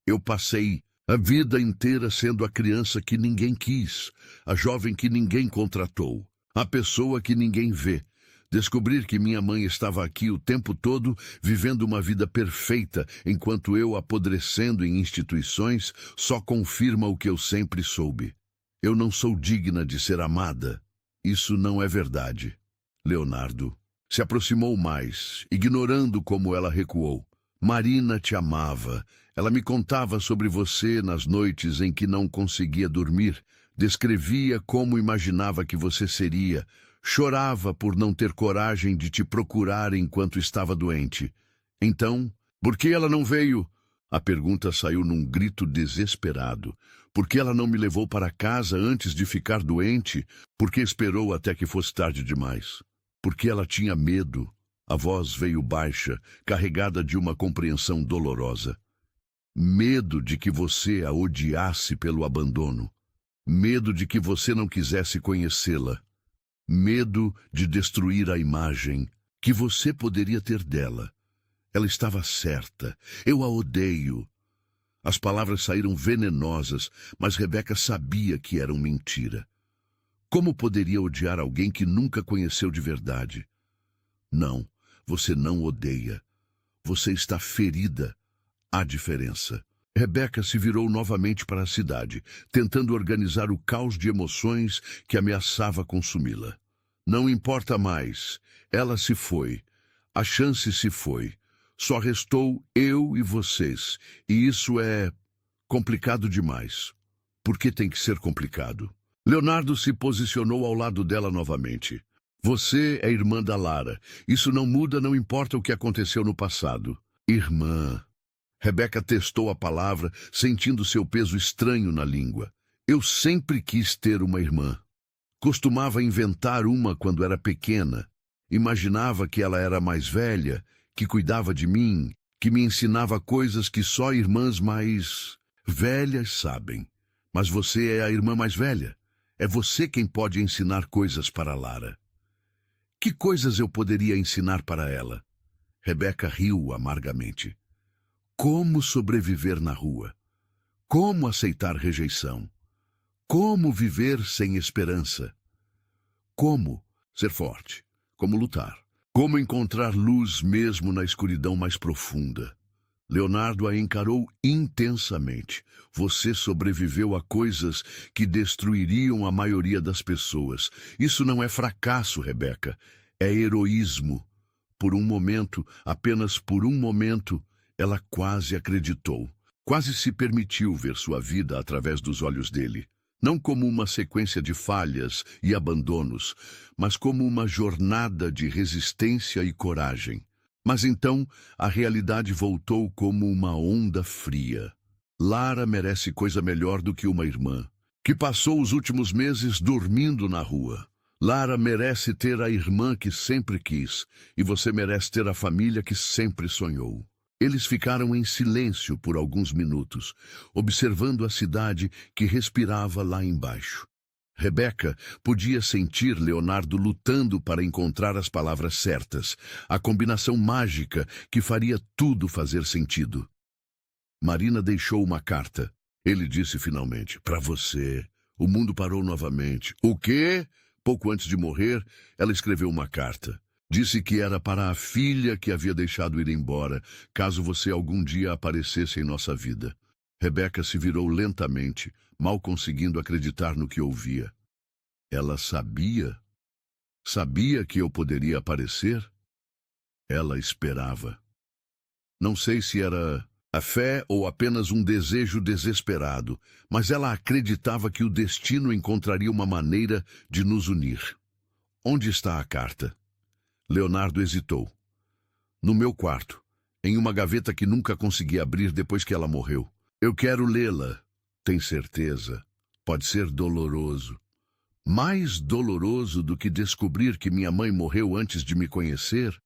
Eu passei a vida inteira sendo a criança que ninguém quis, a jovem que ninguém contratou. A pessoa que ninguém vê. Descobrir que minha mãe estava aqui o tempo todo, vivendo uma vida perfeita, enquanto eu apodrecendo em instituições, só confirma o que eu sempre soube. Eu não sou digna de ser amada. Isso não é verdade. Leonardo se aproximou mais, ignorando como ela recuou. Marina te amava. Ela me contava sobre você nas noites em que não conseguia dormir. Descrevia como imaginava que você seria. Chorava por não ter coragem de te procurar enquanto estava doente. Então, por que ela não veio? A pergunta saiu num grito desesperado. Por que ela não me levou para casa antes de ficar doente? Por que esperou até que fosse tarde demais? Porque ela tinha medo. A voz veio baixa, carregada de uma compreensão dolorosa. Medo de que você a odiasse pelo abandono. Medo de que você não quisesse conhecê-la. Medo de destruir a imagem que você poderia ter dela. Ela estava certa. Eu a odeio. As palavras saíram venenosas, mas Rebeca sabia que eram mentira. Como poderia odiar alguém que nunca conheceu de verdade? Não, você não odeia. Você está ferida. Há diferença. Rebeca se virou novamente para a cidade, tentando organizar o caos de emoções que ameaçava consumi-la. Não importa mais. Ela se foi. A chance se foi. Só restou eu e vocês. E isso é complicado demais. Por que tem que ser complicado? Leonardo se posicionou ao lado dela novamente. Você é irmã da Lara. Isso não muda, não importa o que aconteceu no passado. Irmã. Rebeca testou a palavra, sentindo seu peso estranho na língua. Eu sempre quis ter uma irmã. Costumava inventar uma quando era pequena. Imaginava que ela era mais velha, que cuidava de mim, que me ensinava coisas que só irmãs mais velhas sabem. Mas você é a irmã mais velha. É você quem pode ensinar coisas para Lara. Que coisas eu poderia ensinar para ela? Rebeca riu amargamente. Como sobreviver na rua? Como aceitar rejeição? Como viver sem esperança? Como ser forte? Como lutar? Como encontrar luz mesmo na escuridão mais profunda? Leonardo a encarou intensamente. Você sobreviveu a coisas que destruiriam a maioria das pessoas. Isso não é fracasso, Rebeca. É heroísmo. Por um momento, apenas por um momento, ela quase acreditou. Quase se permitiu ver sua vida através dos olhos dele. Não como uma sequência de falhas e abandonos, mas como uma jornada de resistência e coragem. Mas então, a realidade voltou como uma onda fria. Lara merece coisa melhor do que uma irmã, que passou os últimos meses dormindo na rua. Lara merece ter a irmã que sempre quis, e você merece ter a família que sempre sonhou. Eles ficaram em silêncio por alguns minutos, observando a cidade que respirava lá embaixo. Rebeca podia sentir Leonardo lutando para encontrar as palavras certas, a combinação mágica que faria tudo fazer sentido. Marina deixou uma carta. Ele disse finalmente, para você. O mundo parou novamente. O quê? Pouco antes de morrer, ela escreveu uma carta. Disse que era para a filha que havia deixado ir embora, caso você algum dia aparecesse em nossa vida. Rebeca se virou lentamente, mal conseguindo acreditar no que ouvia. Ela sabia? Sabia que eu poderia aparecer? Ela esperava. Não sei se era a fé ou apenas um desejo desesperado, mas ela acreditava que o destino encontraria uma maneira de nos unir. Onde está a carta? Leonardo hesitou. No meu quarto, em uma gaveta que nunca consegui abrir depois que ela morreu. Eu quero lê-la. Tem certeza? Pode ser doloroso. Mais doloroso do que descobrir que minha mãe morreu antes de me conhecer?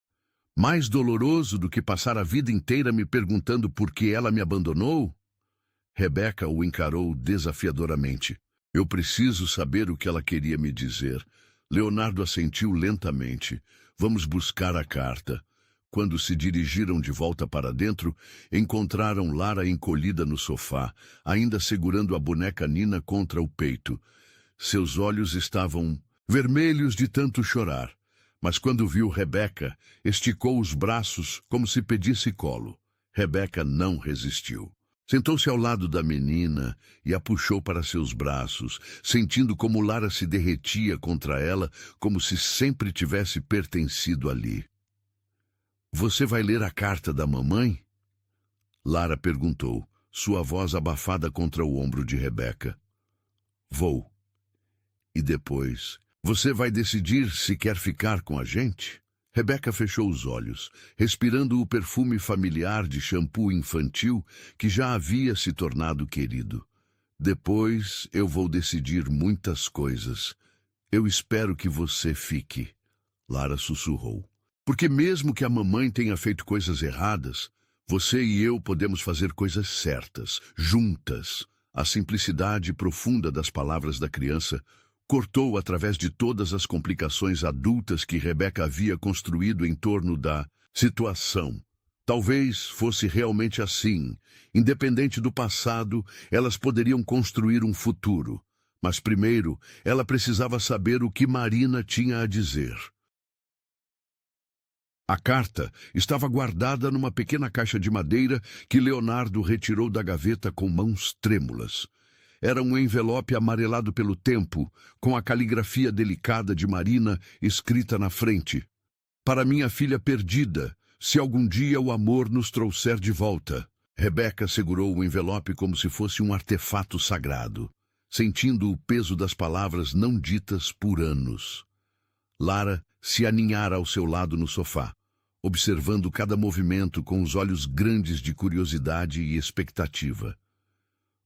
Mais doloroso do que passar a vida inteira me perguntando por que ela me abandonou? Rebeca o encarou desafiadoramente. Eu preciso saber o que ela queria me dizer. Leonardo assentiu lentamente. Vamos buscar a carta. Quando se dirigiram de volta para dentro, encontraram Lara encolhida no sofá, ainda segurando a boneca Nina contra o peito. Seus olhos estavam vermelhos de tanto chorar. Mas quando viu Rebeca, esticou os braços como se pedisse colo. Rebeca não resistiu. Sentou-se ao lado da menina e a puxou para seus braços, sentindo como Lara se derretia contra ela, como se sempre tivesse pertencido ali. "Você vai ler a carta da mamãe?" Lara perguntou, sua voz abafada contra o ombro de Rebeca. "Vou. E depois, você vai decidir se quer ficar com a gente?" Rebeca fechou os olhos, respirando o perfume familiar de shampoo infantil que já havia se tornado querido. "Depois eu vou decidir muitas coisas. Eu espero que você fique", Lara sussurrou. "Porque mesmo que a mamãe tenha feito coisas erradas, você e eu podemos fazer coisas certas, juntas." A simplicidade profunda das palavras da criança cortou através de todas as complicações adultas que Rebeca havia construído em torno da situação. Talvez fosse realmente assim. Independente do passado, elas poderiam construir um futuro. Mas primeiro, ela precisava saber o que Marina tinha a dizer. A carta estava guardada numa pequena caixa de madeira que Leonardo retirou da gaveta com mãos trêmulas. Era um envelope amarelado pelo tempo, com a caligrafia delicada de Marina escrita na frente. "Para minha filha perdida, se algum dia o amor nos trouxer de volta." Rebeca segurou o envelope como se fosse um artefato sagrado, sentindo o peso das palavras não ditas por anos. Lara se aninhara ao seu lado no sofá, observando cada movimento com os olhos grandes de curiosidade e expectativa.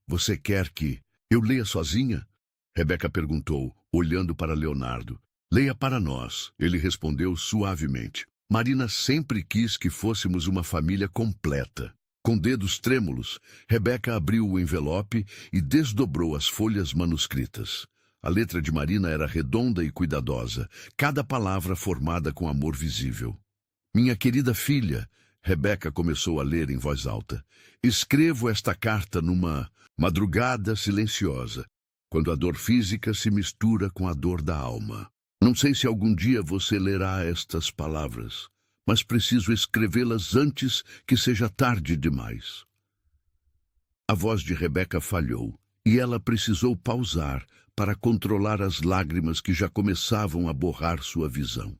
"Você quer que eu leia sozinha?" Rebeca perguntou, olhando para Leonardo. "Leia para nós", ele respondeu suavemente. "Marina sempre quis que fôssemos uma família completa." Com dedos trêmulos, Rebeca abriu o envelope e desdobrou as folhas manuscritas. A letra de Marina era redonda e cuidadosa, cada palavra formada com amor visível. "Minha querida filha", Rebeca começou a ler em voz alta, "escrevo esta carta numa madrugada silenciosa, quando a dor física se mistura com a dor da alma. Não sei se algum dia você lerá estas palavras, mas preciso escrevê-las antes que seja tarde demais." A voz de Rebeca falhou, e ela precisou pausar para controlar as lágrimas que já começavam a borrar sua visão.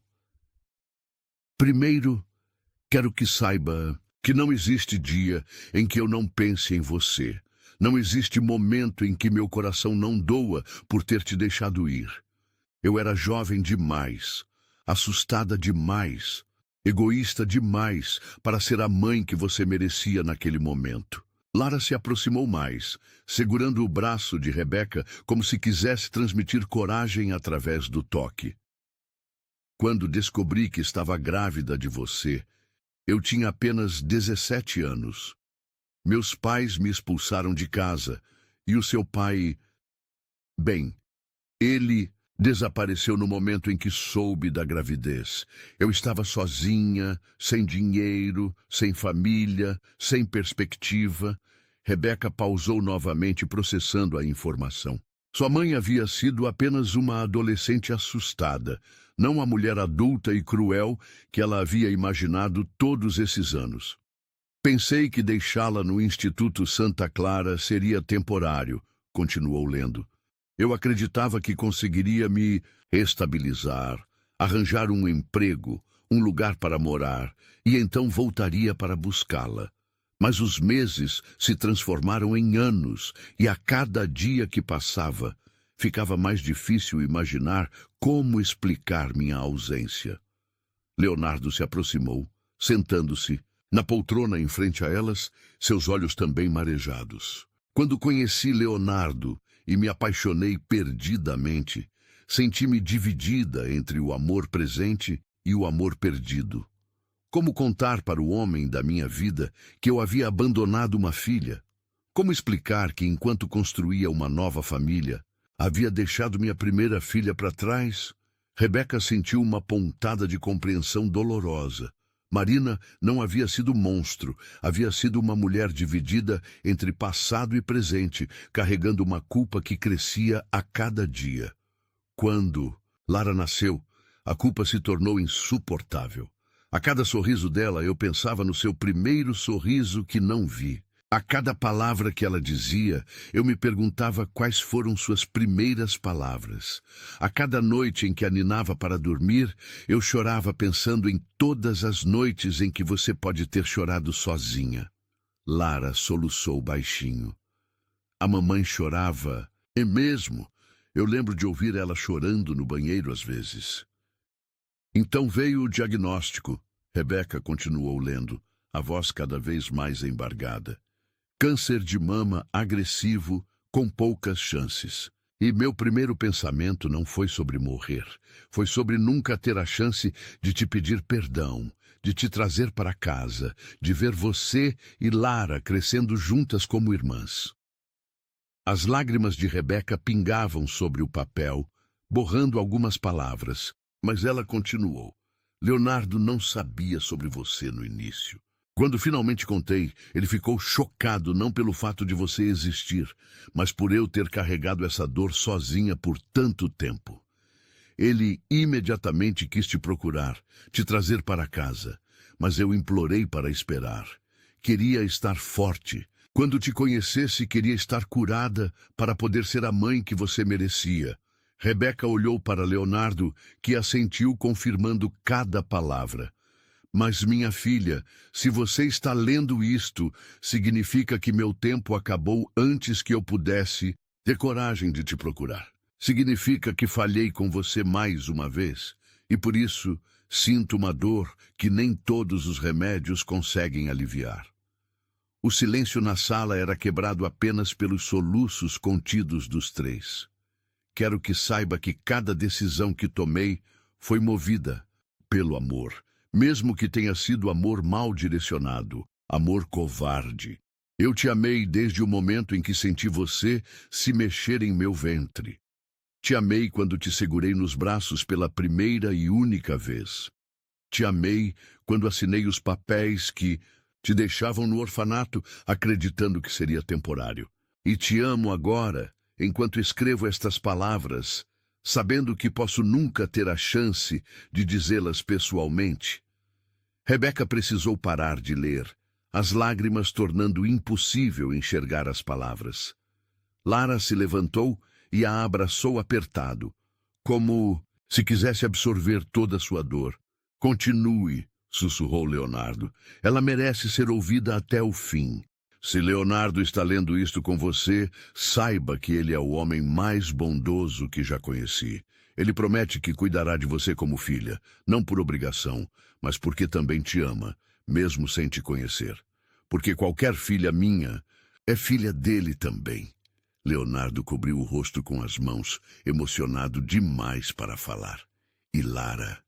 "Primeiro, quero que saiba que não existe dia em que eu não pense em você. Não existe momento em que meu coração não doa por ter te deixado ir. Eu era jovem demais, assustada demais, egoísta demais para ser a mãe que você merecia naquele momento." Lara se aproximou mais, segurando o braço de Rebeca como se quisesse transmitir coragem através do toque. "Quando descobri que estava grávida de você, eu tinha apenas 17 anos. Meus pais me expulsaram de casa, e o seu pai... Bem, ele desapareceu no momento em que soube da gravidez. Eu estava sozinha, sem dinheiro, sem família, sem perspectiva." Rebeca pausou novamente, processando a informação. Sua mãe havia sido apenas uma adolescente assustada, não a mulher adulta e cruel que ela havia imaginado todos esses anos. "Pensei que deixá-la no Instituto Santa Clara seria temporário", continuou lendo. "Eu acreditava que conseguiria me estabilizar, arranjar um emprego, um lugar para morar, e então voltaria para buscá-la. Mas os meses se transformaram em anos, e a cada dia que passava, ficava mais difícil imaginar como explicar minha ausência." Leonardo se aproximou, sentando-se na poltrona em frente a elas, seus olhos também marejados. "Quando conheci Leonardo e me apaixonei perdidamente, senti-me dividida entre o amor presente e o amor perdido. Como contar para o homem da minha vida que eu havia abandonado uma filha? Como explicar que, enquanto construía uma nova família, havia deixado minha primeira filha para trás?" Rebeca sentiu uma pontada de compreensão dolorosa. Marina não havia sido monstro, havia sido uma mulher dividida entre passado e presente, carregando uma culpa que crescia a cada dia. Quando Lara nasceu, a culpa se tornou insuportável. A cada sorriso dela, eu pensava no seu primeiro sorriso que não vi. A cada palavra que ela dizia, eu me perguntava quais foram suas primeiras palavras. A cada noite em que a ninava para dormir, eu chorava pensando em todas as noites em que você pode ter chorado sozinha. Lara soluçou baixinho. A mamãe chorava, e mesmo eu lembro de ouvir ela chorando no banheiro às vezes. Então veio o diagnóstico. Rebeca continuou lendo, a voz cada vez mais embargada. Câncer de mama agressivo, com poucas chances. E meu primeiro pensamento não foi sobre morrer. Foi sobre nunca ter a chance de te pedir perdão, de te trazer para casa, de ver você e Lara crescendo juntas como irmãs. As lágrimas de Rebeca pingavam sobre o papel, borrando algumas palavras, mas ela continuou. Leonardo não sabia sobre você no início. Quando finalmente contei, ele ficou chocado não pelo fato de você existir, mas por eu ter carregado essa dor sozinha por tanto tempo. Ele imediatamente quis te procurar, te trazer para casa, mas eu implorei para esperar. Queria estar forte. Quando te conhecesse, queria estar curada para poder ser a mãe que você merecia. Rebeca olhou para Leonardo, que assentiu confirmando cada palavra. Mas, minha filha, se você está lendo isto, significa que meu tempo acabou antes que eu pudesse ter coragem de te procurar. Significa que falhei com você mais uma vez, e por isso sinto uma dor que nem todos os remédios conseguem aliviar. O silêncio na sala era quebrado apenas pelos soluços contidos dos três. Quero que saiba que cada decisão que tomei foi movida pelo amor. Mesmo que tenha sido amor mal direcionado, amor covarde. Eu te amei desde o momento em que senti você se mexer em meu ventre. Te amei quando te segurei nos braços pela primeira e única vez. Te amei quando assinei os papéis que te deixavam no orfanato, acreditando que seria temporário. E te amo agora, enquanto escrevo estas palavras, sabendo que posso nunca ter a chance de dizê-las pessoalmente. Rebeca precisou parar de ler, as lágrimas tornando impossível enxergar as palavras. Lara se levantou e a abraçou apertado, como se quisesse absorver toda a sua dor. Continue, sussurrou Leonardo. Ela merece ser ouvida até o fim. Se Leonardo está lendo isto com você, saiba que ele é o homem mais bondoso que já conheci. Ele promete que cuidará de você como filha, não por obrigação, mas porque também te ama, mesmo sem te conhecer. Porque qualquer filha minha é filha dele também. Leonardo cobriu o rosto com as mãos, emocionado demais para falar. E Lara,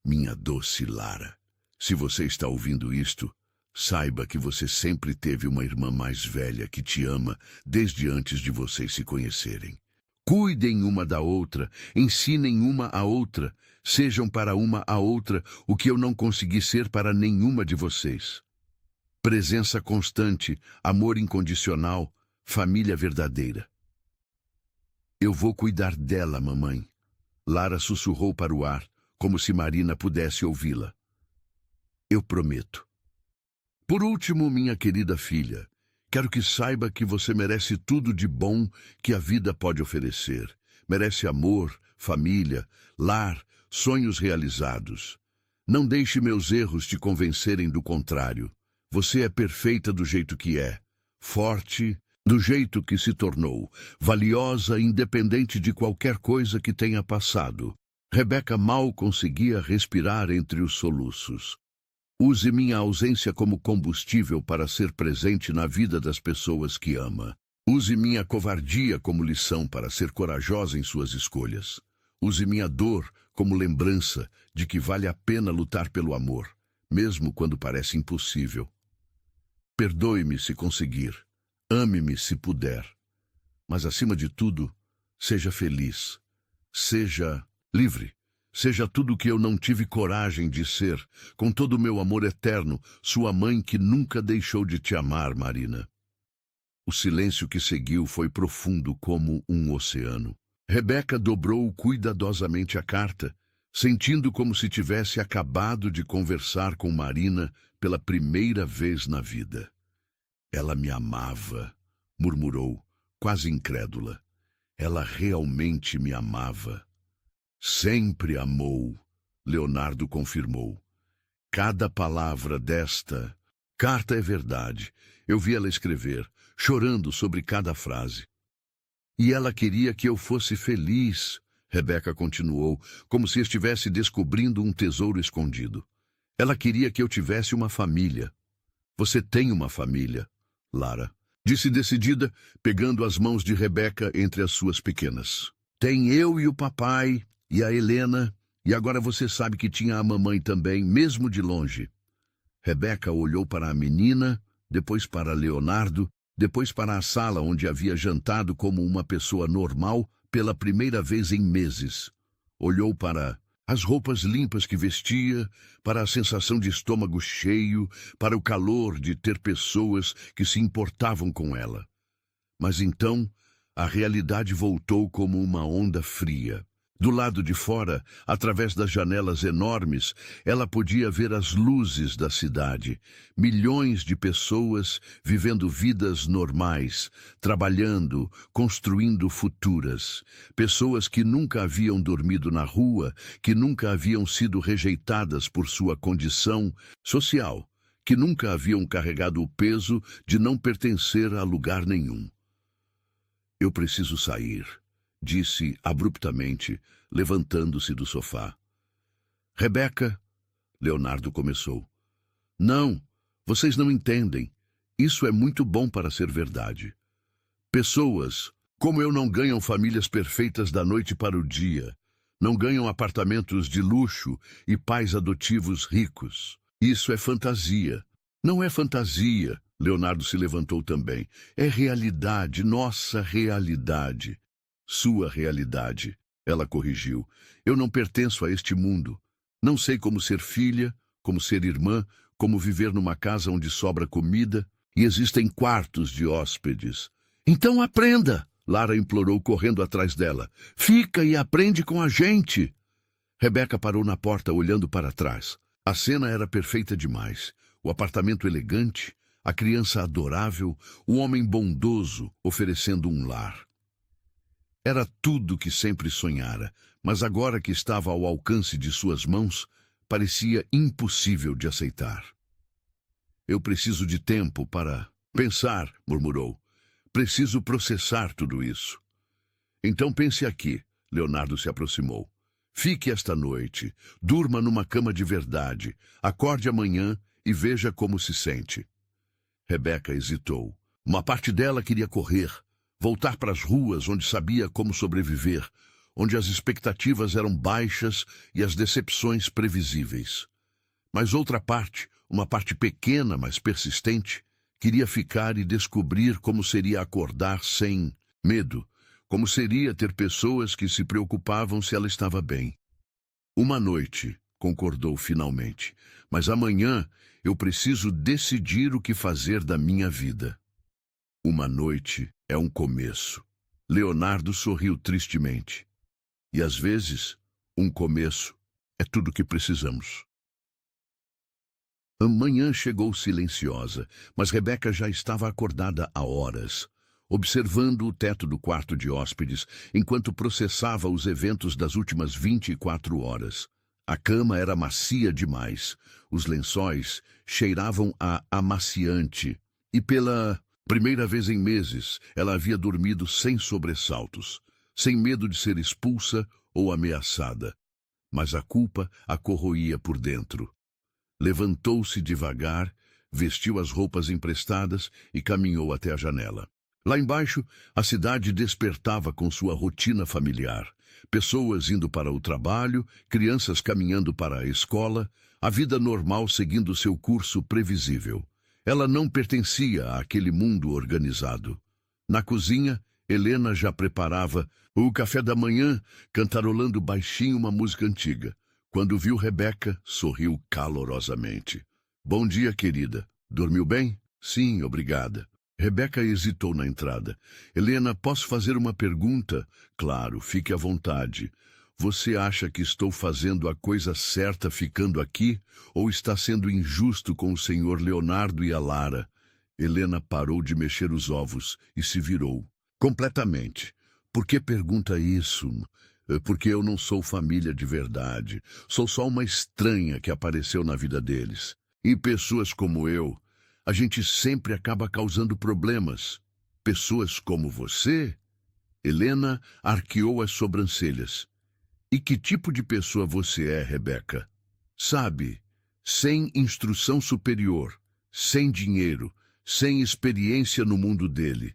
minha doce Lara, se você está ouvindo isto, saiba que você sempre teve uma irmã mais velha que te ama desde antes de vocês se conhecerem. Cuidem uma da outra, ensinem uma à outra, sejam para uma à outra o que eu não consegui ser para nenhuma de vocês. Presença constante, amor incondicional, família verdadeira. Eu vou cuidar dela, mamãe. Lara sussurrou para o ar, como se Marina pudesse ouvi-la. Eu prometo. Por último, minha querida filha, quero que saiba que você merece tudo de bom que a vida pode oferecer. Merece amor, família, lar, sonhos realizados. Não deixe meus erros te convencerem do contrário. Você é perfeita do jeito que é, forte do jeito que se tornou, valiosa independente de qualquer coisa que tenha passado. Rebeca mal conseguia respirar entre os soluços. Use minha ausência como combustível para ser presente na vida das pessoas que ama. Use minha covardia como lição para ser corajosa em suas escolhas. Use minha dor como lembrança de que vale a pena lutar pelo amor, mesmo quando parece impossível. Perdoe-me se conseguir. Ame-me se puder. Mas, acima de tudo, seja feliz. Seja livre. Seja tudo o que eu não tive coragem de ser, com todo o meu amor eterno, sua mãe que nunca deixou de te amar, Marina. O silêncio que seguiu foi profundo como um oceano. Rebeca dobrou cuidadosamente a carta, sentindo como se tivesse acabado de conversar com Marina pela primeira vez na vida. Ela me amava, murmurou, quase incrédula. Ela realmente me amava. Sempre amou, Leonardo confirmou. Cada palavra desta carta é verdade. Eu vi ela escrever, chorando sobre cada frase. E ela queria que eu fosse feliz, Rebeca continuou, como se estivesse descobrindo um tesouro escondido. Ela queria que eu tivesse uma família. Você tem uma família, Lara, disse decidida, pegando as mãos de Rebeca entre as suas pequenas. Tem eu e o papai, e a Helena, e agora você sabe que tinha a mamãe também, mesmo de longe. Rebeca olhou para a menina, depois para Leonardo, depois para a sala onde havia jantado como uma pessoa normal pela primeira vez em meses. Olhou para as roupas limpas que vestia, para a sensação de estômago cheio, para o calor de ter pessoas que se importavam com ela. Mas então, a realidade voltou como uma onda fria. Do lado de fora, através das janelas enormes, ela podia ver as luzes da cidade. Milhões de pessoas vivendo vidas normais, trabalhando, construindo futuras. Pessoas que nunca haviam dormido na rua, que nunca haviam sido rejeitadas por sua condição social, que nunca haviam carregado o peso de não pertencer a lugar nenhum. Eu preciso sair, disse abruptamente, levantando-se do sofá. Rebeca, Leonardo começou. Não, vocês não entendem. Isso é muito bom para ser verdade. Pessoas como eu não ganham famílias perfeitas da noite para o dia. Não ganham apartamentos de luxo e pais adotivos ricos. Isso é fantasia. Não é fantasia, Leonardo se levantou também. É realidade, nossa realidade. Sua realidade, ela corrigiu. Eu não pertenço a este mundo. Não sei como ser filha, como ser irmã, como viver numa casa onde sobra comida e existem quartos de hóspedes. Então aprenda, Lara implorou correndo atrás dela. Fica e aprende com a gente. Rebeca parou na porta olhando para trás. A cena era perfeita demais. O apartamento elegante, a criança adorável, o homem bondoso oferecendo um lar. Era tudo que sempre sonhara, mas agora que estava ao alcance de suas mãos, parecia impossível de aceitar. Eu preciso de tempo para pensar, murmurou. Preciso processar tudo isso. Então pense aqui, Leonardo se aproximou. Fique esta noite, durma numa cama de verdade, acorde amanhã e veja como se sente. Rebeca hesitou. Uma parte dela queria correr, voltar para as ruas onde sabia como sobreviver, onde as expectativas eram baixas e as decepções previsíveis. Mas outra parte, uma parte pequena, mas persistente, queria ficar e descobrir como seria acordar sem medo, como seria ter pessoas que se preocupavam se ela estava bem. Uma noite, concordou finalmente, mas amanhã eu preciso decidir o que fazer da minha vida. Uma noite é um começo. Leonardo sorriu tristemente. E às vezes, um começo é tudo o que precisamos. A manhã chegou silenciosa, mas Rebeca já estava acordada há horas, observando o teto do quarto de hóspedes enquanto processava os eventos das últimas 24 horas. A cama era macia demais, os lençóis cheiravam a amaciante e pela primeira vez em meses, ela havia dormido sem sobressaltos, sem medo de ser expulsa ou ameaçada. Mas a culpa a corroía por dentro. Levantou-se devagar, vestiu as roupas emprestadas e caminhou até a janela. Lá embaixo, a cidade despertava com sua rotina familiar. Pessoas indo para o trabalho, crianças caminhando para a escola, a vida normal seguindo seu curso previsível. Ela não pertencia àquele mundo organizado. Na cozinha, Helena já preparava o café da manhã, cantarolando baixinho uma música antiga. Quando viu Rebeca, sorriu calorosamente. Bom dia, querida. Dormiu bem? Sim, obrigada. Rebeca hesitou na entrada. Helena, posso fazer uma pergunta? Claro, fique à vontade. Você acha que estou fazendo a coisa certa ficando aqui? Ou está sendo injusto com o senhor Leonardo e a Lara? Helena parou de mexer os ovos e se virou. Completamente. Por que pergunta isso? Porque eu não sou família de verdade. Sou só uma estranha que apareceu na vida deles. E pessoas como eu, a gente sempre acaba causando problemas. Pessoas como você? Helena arqueou as sobrancelhas. E que tipo de pessoa você é, Rebeca? Sabe, sem instrução superior, sem dinheiro, sem experiência no mundo dele.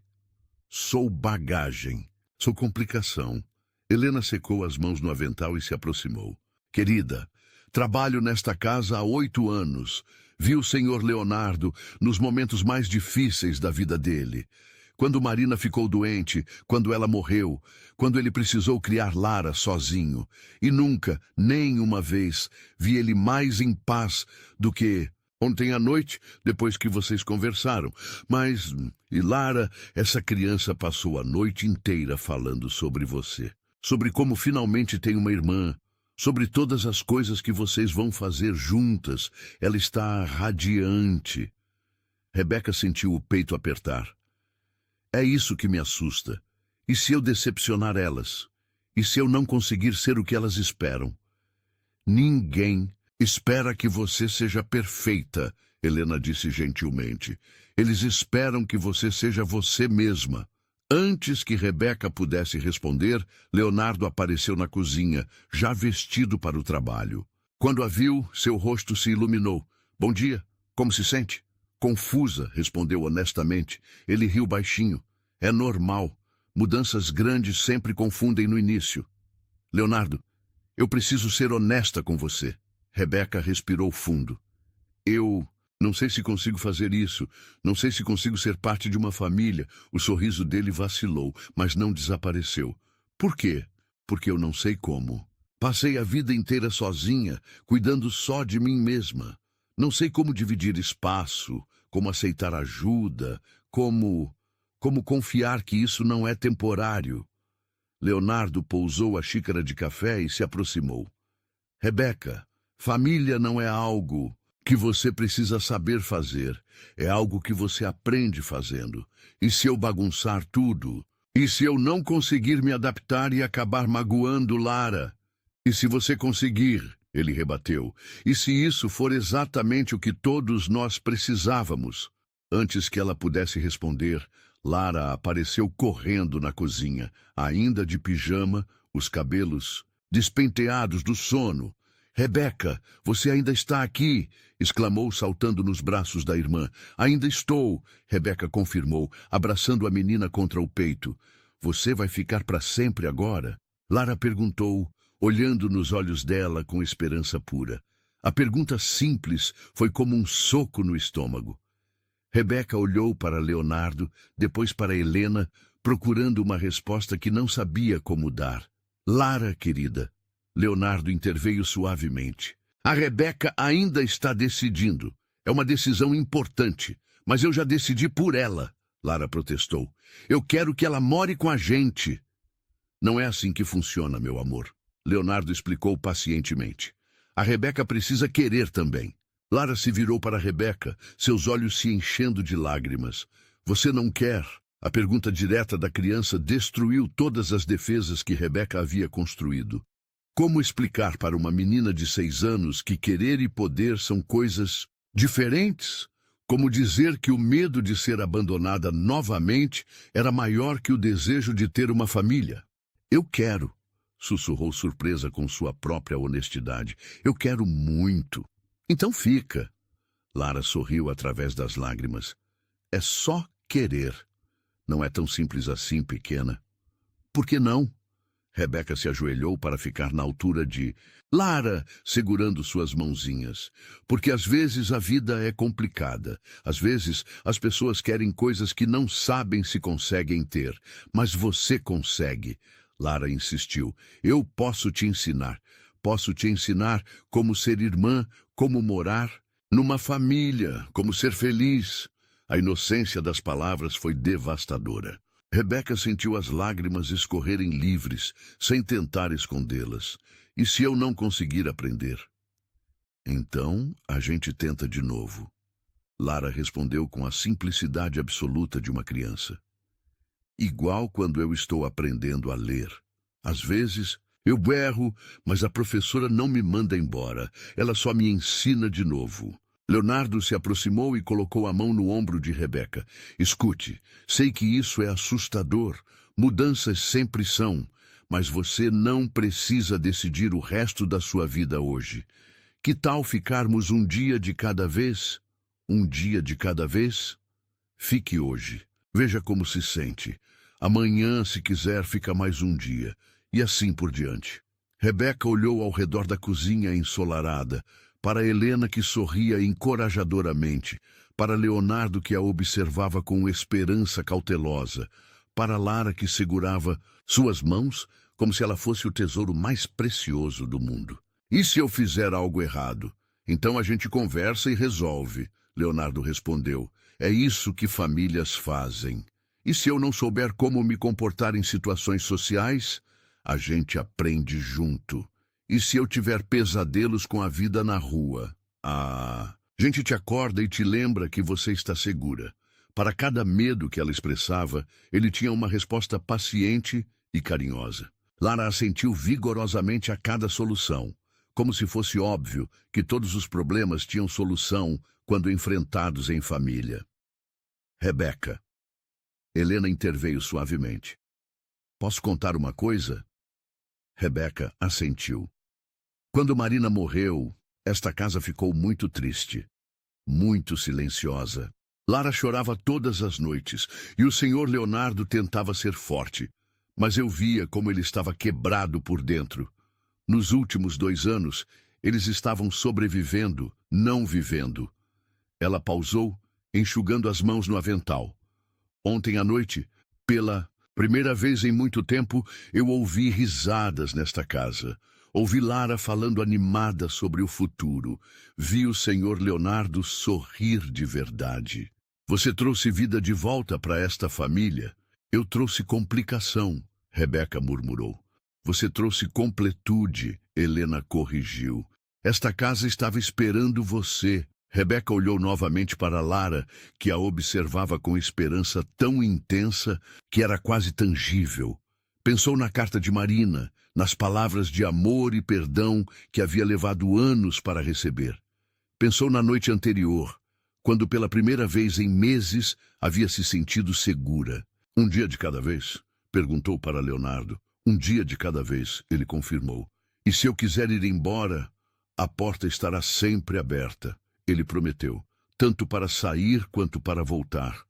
Sou bagagem, sou complicação. Helena secou as mãos no avental e se aproximou. Querida, trabalho nesta casa há 8 anos. Vi o senhor Leonardo nos momentos mais difíceis da vida dele. Quando Marina ficou doente, quando ela morreu, quando ele precisou criar Lara sozinho. E nunca, nem uma vez, vi ele mais em paz do que ontem à noite, depois que vocês conversaram. Mas, e Lara, essa criança passou a noite inteira falando sobre você. Sobre como finalmente tem uma irmã. Sobre todas as coisas que vocês vão fazer juntas. Ela está radiante. Rebeca sentiu o peito apertar. É isso que me assusta. E se eu decepcionar elas? E se eu não conseguir ser o que elas esperam? Ninguém espera que você seja perfeita, Helena disse gentilmente. Eles esperam que você seja você mesma. Antes que Rebeca pudesse responder, Leonardo apareceu na cozinha, já vestido para o trabalho. Quando a viu, seu rosto se iluminou. Bom dia, como se sente? Confusa, respondeu honestamente. Ele riu baixinho. É normal. Mudanças grandes sempre confundem no início. Leonardo, eu preciso ser honesta com você. Rebeca respirou fundo. Eu não sei se consigo fazer isso. Não sei se consigo ser parte de uma família. O sorriso dele vacilou, mas não desapareceu. Por quê? Porque eu não sei como. Passei a vida inteira sozinha, cuidando só de mim mesma. Não sei como dividir espaço, como aceitar ajuda, como confiar que isso não é temporário. Leonardo pousou a xícara de café e se aproximou. Rebeca, família não é algo que você precisa saber fazer. É algo que você aprende fazendo. E se eu bagunçar tudo? E se eu não conseguir me adaptar e acabar magoando Lara? E se você conseguir? Ele rebateu. E se isso for exatamente o que todos nós precisávamos? Antes que ela pudesse responder, Lara apareceu correndo na cozinha, ainda de pijama, os cabelos despenteados do sono. Rebeca, você ainda está aqui, exclamou saltando nos braços da irmã. Ainda estou, Rebeca confirmou, abraçando a menina contra o peito. Você vai ficar para sempre agora? Lara perguntou, olhando nos olhos dela com esperança pura. A pergunta simples foi como um soco no estômago. Rebeca olhou para Leonardo, depois para Helena, procurando uma resposta que não sabia como dar. Lara, querida. Leonardo interveio suavemente. A Rebeca ainda está decidindo. É uma decisão importante, mas eu já decidi por ela, Lara protestou. Eu quero que ela more com a gente. Não é assim que funciona, meu amor. Leonardo explicou pacientemente. A Rebeca precisa querer também. Lara se virou para Rebeca, seus olhos se enchendo de lágrimas. Você não quer? A pergunta direta da criança destruiu todas as defesas que Rebeca havia construído. Como explicar para uma menina de 6 anos que querer e poder são coisas diferentes? Como dizer que o medo de ser abandonada novamente era maior que o desejo de ter uma família? Eu quero, sussurrou surpresa com sua própria honestidade. Eu quero muito. Então fica. Lara sorriu através das lágrimas. É só querer. Não é tão simples assim, pequena. Por que não? Rebeca se ajoelhou para ficar na altura de Lara, segurando suas mãozinhas. Porque às vezes a vida é complicada. Às vezes as pessoas querem coisas que não sabem se conseguem ter. Mas você consegue. Lara insistiu. Eu posso te ensinar. Posso te ensinar como ser irmã, como morar numa família, como ser feliz. A inocência das palavras foi devastadora. Rebeca sentiu as lágrimas escorrerem livres, sem tentar escondê-las. E se eu não conseguir aprender? Então, a gente tenta de novo. Lara respondeu com a simplicidade absoluta de uma criança. Igual quando eu estou aprendendo a ler. Às vezes, eu berro, mas a professora não me manda embora. Ela só me ensina de novo. Leonardo se aproximou e colocou a mão no ombro de Rebeca. Escute, sei que isso é assustador. Mudanças sempre são, mas você não precisa decidir o resto da sua vida hoje. Que tal ficarmos um dia de cada vez? Um dia de cada vez? Fique hoje. Veja como se sente. Amanhã, se quiser, fica mais um dia. E assim por diante. Rebeca olhou ao redor da cozinha ensolarada, para Helena que sorria encorajadoramente, para Leonardo que a observava com esperança cautelosa, para Lara que segurava suas mãos como se ela fosse o tesouro mais precioso do mundo. E se eu fizer algo errado? Então a gente conversa e resolve, Leonardo respondeu. É isso que famílias fazem. E se eu não souber como me comportar em situações sociais? A gente aprende junto. E se eu tiver pesadelos com a vida na rua? A gente te acorda e te lembra que você está segura. Para cada medo que ela expressava, ele tinha uma resposta paciente e carinhosa. Lara assentiu vigorosamente a cada solução, como se fosse óbvio que todos os problemas tinham solução quando enfrentados em família. Rebeca. Helena interveio suavemente. Posso contar uma coisa? Rebeca assentiu. Quando Marina morreu, esta casa ficou muito triste, muito silenciosa. Lara chorava todas as noites e o senhor Leonardo tentava ser forte, mas eu via como ele estava quebrado por dentro. Nos últimos 2 anos, eles estavam sobrevivendo, não vivendo. Ela pausou, enxugando as mãos no avental. Ontem à noite, pela primeira vez em muito tempo, eu ouvi risadas nesta casa. Ouvi Lara falando animada sobre o futuro. Vi o senhor Leonardo sorrir de verdade. Você trouxe vida de volta para esta família? Eu trouxe complicação, Rebeca murmurou. Você trouxe completude, Helena corrigiu. Esta casa estava esperando você. Rebeca olhou novamente para Lara, que a observava com esperança tão intensa que era quase tangível. Pensou na carta de Marina, nas palavras de amor e perdão que havia levado anos para receber. Pensou na noite anterior, quando pela primeira vez em meses havia se sentido segura. Um dia de cada vez? Perguntou para Leonardo. Um dia de cada vez, ele confirmou. E se eu quiser ir embora, a porta estará sempre aberta, ele prometeu, tanto para sair quanto para voltar.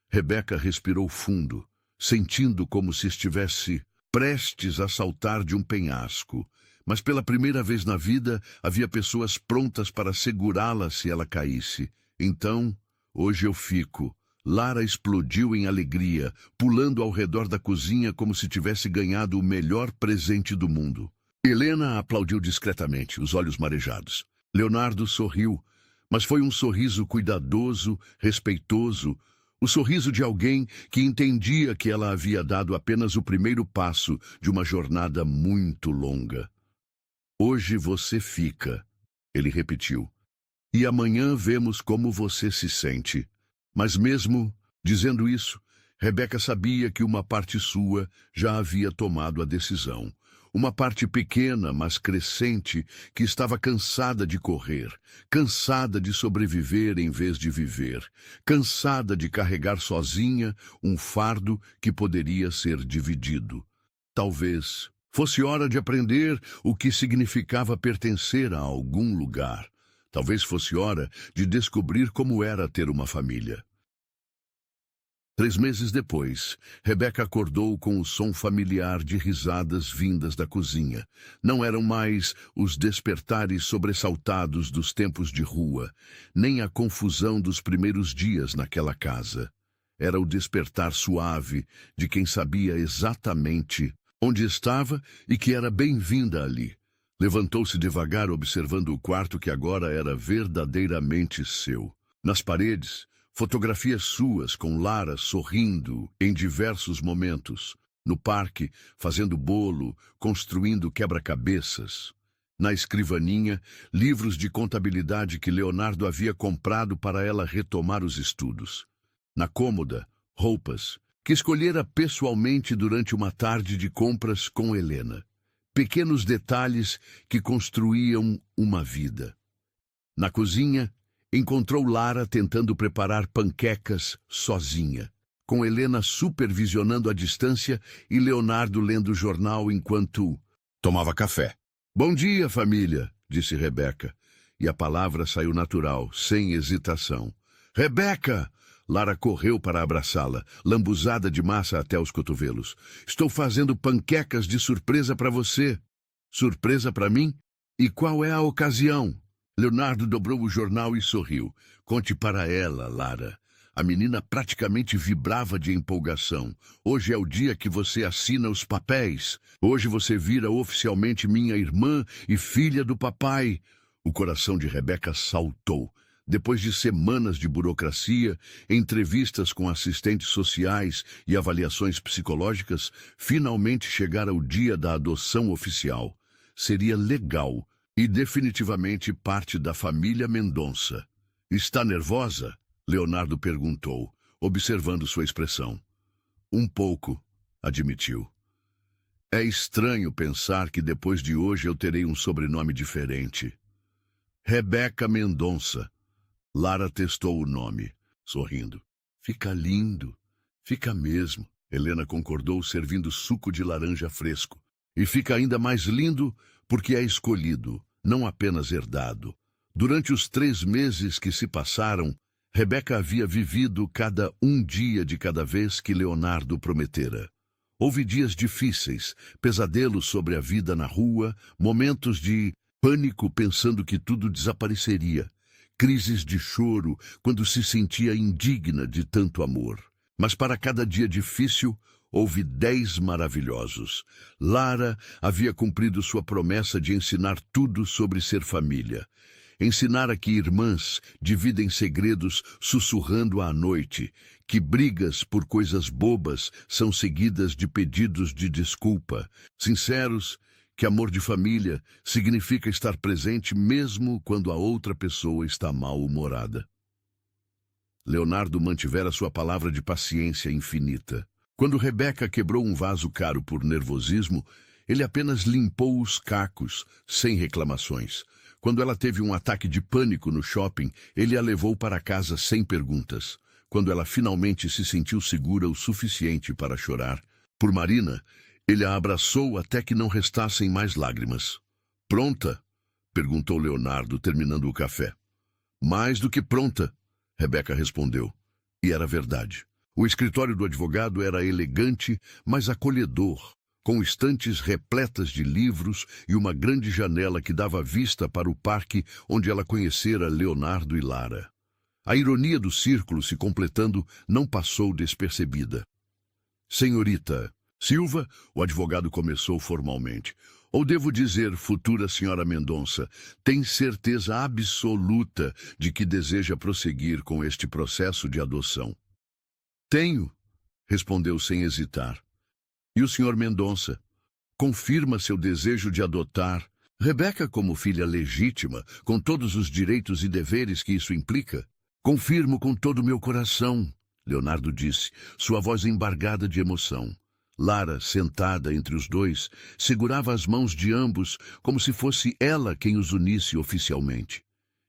Rebeca respirou fundo, sentindo como se estivesse prestes a saltar de um penhasco, mas pela primeira vez na vida havia pessoas prontas para segurá-la se ela caísse. Então, hoje eu fico. Lara explodiu em alegria, pulando ao redor da cozinha como se tivesse ganhado o melhor presente do mundo. Helena aplaudiu discretamente, os olhos marejados. Leonardo sorriu, mas foi um sorriso cuidadoso, respeitoso, o sorriso de alguém que entendia que ela havia dado apenas o primeiro passo de uma jornada muito longa. Hoje você fica, ele repetiu, e amanhã vemos como você se sente. Mas mesmo dizendo isso, Rebeca sabia que uma parte sua já havia tomado a decisão. Uma parte pequena, mas crescente, que estava cansada de correr, cansada de sobreviver em vez de viver, cansada de carregar sozinha um fardo que poderia ser dividido. Talvez fosse hora de aprender o que significava pertencer a algum lugar. Talvez fosse hora de descobrir como era ter uma família. 3 meses depois, Rebeca acordou com o som familiar de risadas vindas da cozinha. Não eram mais os despertares sobressaltados dos tempos de rua, nem a confusão dos primeiros dias naquela casa. Era o despertar suave de quem sabia exatamente onde estava e que era bem-vinda ali. Levantou-se devagar, observando o quarto que agora era verdadeiramente seu. Nas paredes, Fotografias suas com Lara sorrindo em diversos momentos. No parque, fazendo bolo, construindo quebra-cabeças. Na escrivaninha, livros de contabilidade que Leonardo havia comprado para ela retomar os estudos. Na cômoda, roupas que escolhera pessoalmente durante uma tarde de compras com Helena. Pequenos detalhes que construíam uma vida. Na cozinha, encontrou Lara tentando preparar panquecas sozinha, com Helena supervisionando à distância e Leonardo lendo o jornal enquanto tomava café. "Bom dia, família", disse Rebeca, e a palavra saiu natural, sem hesitação. "Rebeca!" Lara correu para abraçá-la, lambuzada de massa até os cotovelos. "Estou fazendo panquecas de surpresa para você." "Surpresa para mim? E qual é a ocasião?" Leonardo dobrou o jornal e sorriu. "Conte para ela, Lara." A menina praticamente vibrava de empolgação. "Hoje é o dia que você assina os papéis. Hoje você vira oficialmente minha irmã e filha do papai." O coração de Rebeca saltou. Depois de semanas de burocracia, entrevistas com assistentes sociais e avaliações psicológicas, finalmente chegara o dia da adoção oficial. Seria legal e definitivamente parte da família Mendonça. "Está nervosa?" Leonardo perguntou, observando sua expressão. "Um pouco", admitiu. "É estranho pensar que depois de hoje eu terei um sobrenome diferente." "Rebeca Mendonça." Lara testou o nome, sorrindo. "Fica lindo. Fica mesmo." Helena concordou, servindo suco de laranja fresco. "E fica ainda mais lindo porque é escolhido, não apenas herdado." Durante os 3 meses que se passaram, Rebeca havia vivido cada um dia de cada vez que Leonardo prometera. Houve dias difíceis, pesadelos sobre a vida na rua, momentos de pânico pensando que tudo desapareceria, crises de choro quando se sentia indigna de tanto amor. Mas para cada dia difícil, houve 10 maravilhosos. Lara havia cumprido sua promessa de ensinar tudo sobre ser família. Ensinara que irmãs dividem segredos sussurrando à noite, que brigas por coisas bobas são seguidas de pedidos de desculpa, sinceros, que amor de família significa estar presente mesmo quando a outra pessoa está mal-humorada. Leonardo mantivera sua palavra de paciência infinita. Quando Rebeca quebrou um vaso caro por nervosismo, ele apenas limpou os cacos, sem reclamações. Quando ela teve um ataque de pânico no shopping, ele a levou para casa sem perguntas. Quando ela finalmente se sentiu segura o suficiente para chorar por Marina, ele a abraçou até que não restassem mais lágrimas. "Pronta?" perguntou Leonardo, terminando o café. "Mais do que pronta", Rebeca respondeu. E era verdade. O escritório do advogado era elegante, mas acolhedor, com estantes repletas de livros e uma grande janela que dava vista para o parque onde ela conhecera Leonardo e Lara. A ironia do círculo se completando não passou despercebida. "Senhorita Silva", o advogado começou formalmente. "Ou devo dizer, futura senhora Mendonça, tem certeza absoluta de que deseja prosseguir com este processo de adoção?" "Tenho", respondeu sem hesitar. "E o senhor Mendonça confirma seu desejo de adotar Rebeca como filha legítima, com todos os direitos e deveres que isso implica?" "Confirmo com todo o meu coração", Leonardo disse, sua voz embargada de emoção. Lara, sentada entre os dois, segurava as mãos de ambos como se fosse ela quem os unisse oficialmente.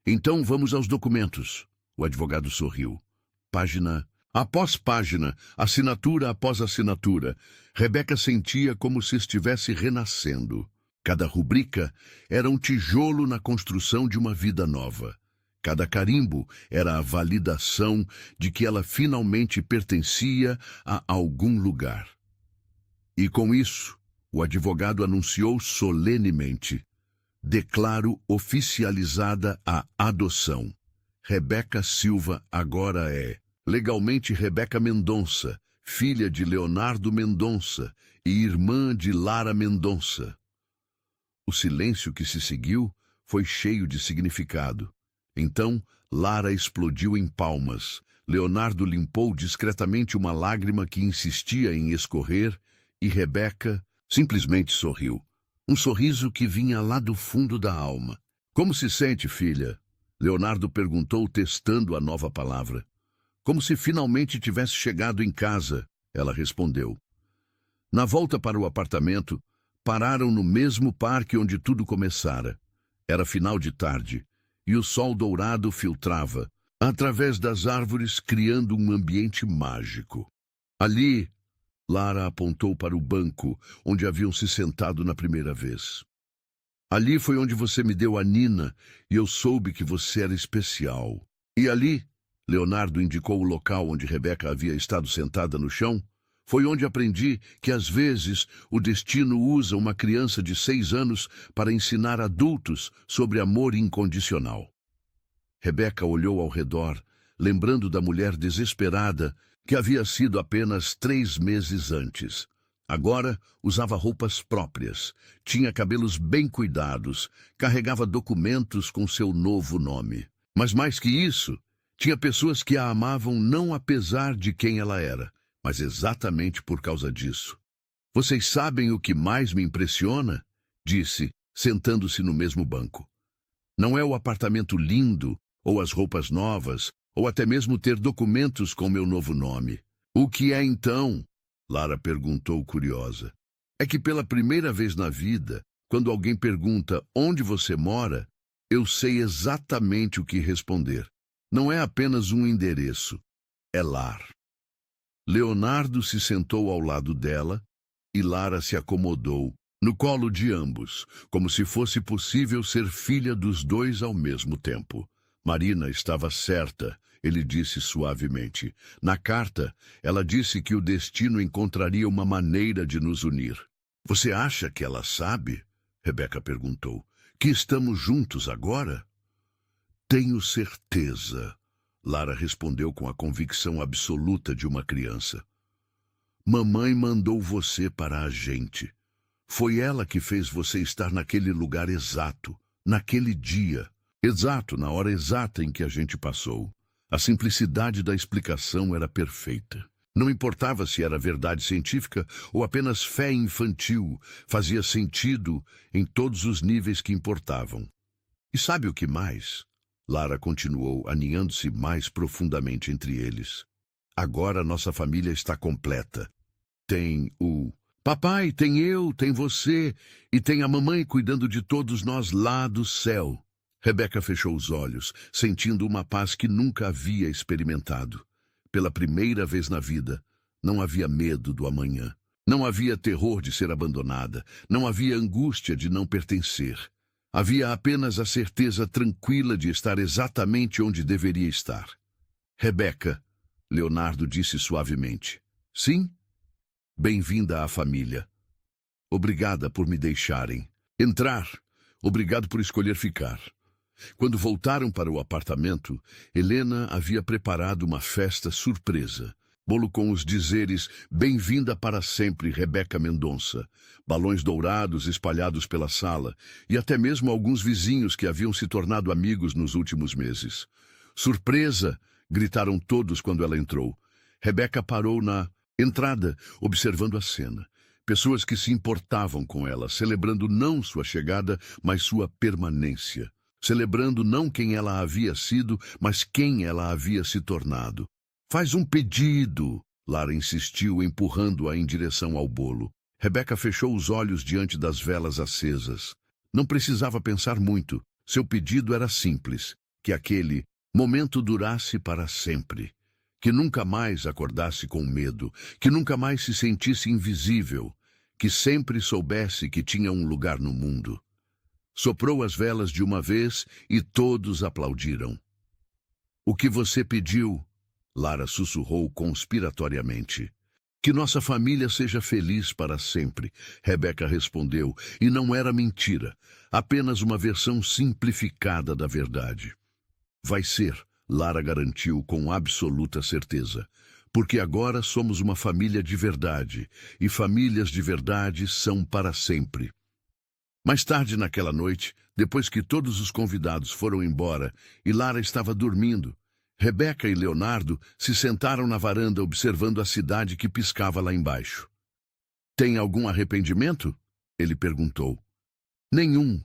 "Então vamos aos documentos." O advogado sorriu. Página após página, assinatura após assinatura, Rebeca sentia como se estivesse renascendo. Cada rubrica era um tijolo na construção de uma vida nova. Cada carimbo era a validação de que ela finalmente pertencia a algum lugar. E com isso, o advogado anunciou solenemente: "Declaro oficializada a adoção. Rebeca Silva agora é legalmente Rebeca Mendonça, filha de Leonardo Mendonça e irmã de Lara Mendonça." O silêncio que se seguiu foi cheio de significado. Então, Lara explodiu em palmas. Leonardo limpou discretamente uma lágrima que insistia em escorrer e Rebeca simplesmente sorriu. Um sorriso que vinha lá do fundo da alma. Como se sente, filha? Leonardo perguntou, testando a nova palavra. Como se finalmente tivesse chegado em casa, ela respondeu. Na volta para o apartamento, pararam no mesmo parque onde tudo começara. Era final de tarde, e o sol dourado filtrava, através das árvores, criando um ambiente mágico. Ali, Lara apontou para o banco onde haviam se sentado na primeira vez. Ali foi onde você me deu a Nina e eu soube que você era especial. E ali, Leonardo indicou o local onde Rebeca havia estado sentada no chão, foi onde aprendi que às vezes o destino usa uma criança de 6 anos para ensinar adultos sobre amor incondicional. Rebeca olhou ao redor, lembrando da mulher desesperada que havia sido apenas 3 meses antes. Agora usava roupas próprias, tinha cabelos bem cuidados, carregava documentos com seu novo nome. Mas mais que isso, tinha pessoas que a amavam não apesar de quem ela era, mas exatamente por causa disso. Vocês sabem o que mais me impressiona? Disse, sentando-se no mesmo banco. Não é o apartamento lindo, ou as roupas novas, ou até mesmo ter documentos com meu novo nome. O que é então? Lara perguntou curiosa. É que pela primeira vez na vida, quando alguém pergunta onde você mora, eu sei exatamente o que responder. Não é apenas um endereço, é lar. Leonardo se sentou ao lado dela e Lara se acomodou no colo de ambos, como se fosse possível ser filha dos dois ao mesmo tempo. Marina estava certa, ele disse suavemente. Na carta, ela disse que o destino encontraria uma maneira de nos unir. Você acha que ela sabe? Rebeca perguntou. Que estamos juntos agora? Tenho certeza, Lara respondeu com a convicção absoluta de uma criança. Mamãe mandou você para a gente. Foi ela que fez você estar naquele lugar exato, naquele dia. Exato, na hora exata em que a gente passou. A simplicidade da explicação era perfeita. Não importava se era verdade científica ou apenas fé infantil, fazia sentido em todos os níveis que importavam. E sabe o que mais? Lara continuou, aninhando-se mais profundamente entre eles. Agora nossa família está completa. Tem o papai, tem eu, tem você e tem a mamãe cuidando de todos nós lá do céu. Rebeca fechou os olhos, sentindo uma paz que nunca havia experimentado. Pela primeira vez na vida, não havia medo do amanhã. Não havia terror de ser abandonada. Não havia angústia de não pertencer. Havia apenas a certeza tranquila de estar exatamente onde deveria estar. Rebeca, Leonardo disse suavemente. Sim? Bem-vinda à família. Obrigada por me deixarem entrar. Obrigado por escolher ficar. Quando voltaram para o apartamento, Helena havia preparado uma festa surpresa. Bolo com os dizeres "Bem-vinda para sempre, Rebeca Mendonça", balões dourados espalhados pela sala e até mesmo alguns vizinhos que haviam se tornado amigos nos últimos meses. "Surpresa!" gritaram todos quando ela entrou. Rebeca parou na entrada, observando a cena. Pessoas que se importavam com ela, celebrando não sua chegada, mas sua permanência. Celebrando não quem ela havia sido, mas quem ela havia se tornado. Faz um pedido, Lara insistiu, empurrando-a em direção ao bolo. Rebeca fechou os olhos diante das velas acesas. Não precisava pensar muito. Seu pedido era simples, que aquele momento durasse para sempre. Que nunca mais acordasse com medo, que nunca mais se sentisse invisível, que sempre soubesse que tinha um lugar no mundo. Soprou as velas de uma vez e todos aplaudiram. "O que você pediu?" Lara sussurrou conspiratoriamente. "Que nossa família seja feliz para sempre", Rebeca respondeu, e não era mentira, apenas uma versão simplificada da verdade. "Vai ser", Lara garantiu com absoluta certeza, "porque agora somos uma família de verdade, e famílias de verdade são para sempre." Mais tarde naquela noite, depois que todos os convidados foram embora e Lara estava dormindo, Rebeca e Leonardo se sentaram na varanda observando a cidade que piscava lá embaixo. Tem algum arrependimento? Ele perguntou. Nenhum,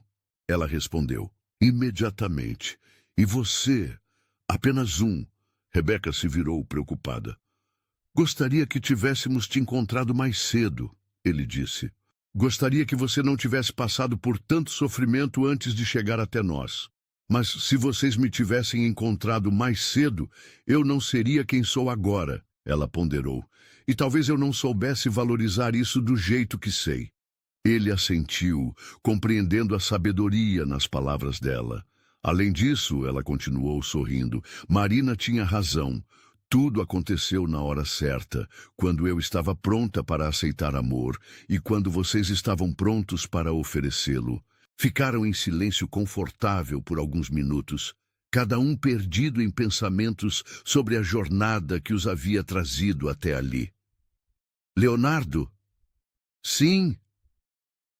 ela respondeu, imediatamente. E você? Apenas um. Rebeca se virou preocupada. Gostaria que tivéssemos te encontrado mais cedo, ele disse. Gostaria que você não tivesse passado por tanto sofrimento antes de chegar até nós. Mas se vocês me tivessem encontrado mais cedo, eu não seria quem sou agora, ela ponderou. E talvez eu não soubesse valorizar isso do jeito que sei. Ele assentiu, compreendendo a sabedoria nas palavras dela. Além disso, ela continuou sorrindo, Marina tinha razão. Tudo aconteceu na hora certa, quando eu estava pronta para aceitar amor e quando vocês estavam prontos para oferecê-lo. Ficaram em silêncio confortável por alguns minutos, cada um perdido em pensamentos sobre a jornada que os havia trazido até ali. Leonardo? Sim.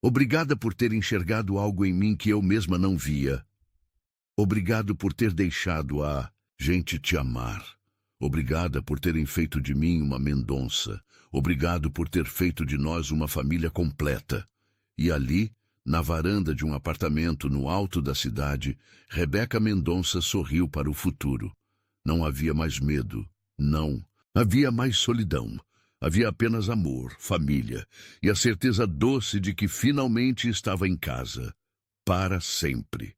Obrigada por ter enxergado algo em mim que eu mesma não via. Obrigado por ter deixado a gente te amar. Obrigada por terem feito de mim uma Mendonça. Obrigado por ter feito de nós uma família completa. E ali, na varanda de um apartamento no alto da cidade, Rebeca Mendonça sorriu para o futuro. Não havia mais medo. Não. Havia mais solidão. Havia apenas amor, família e a certeza doce de que finalmente estava em casa. Para sempre.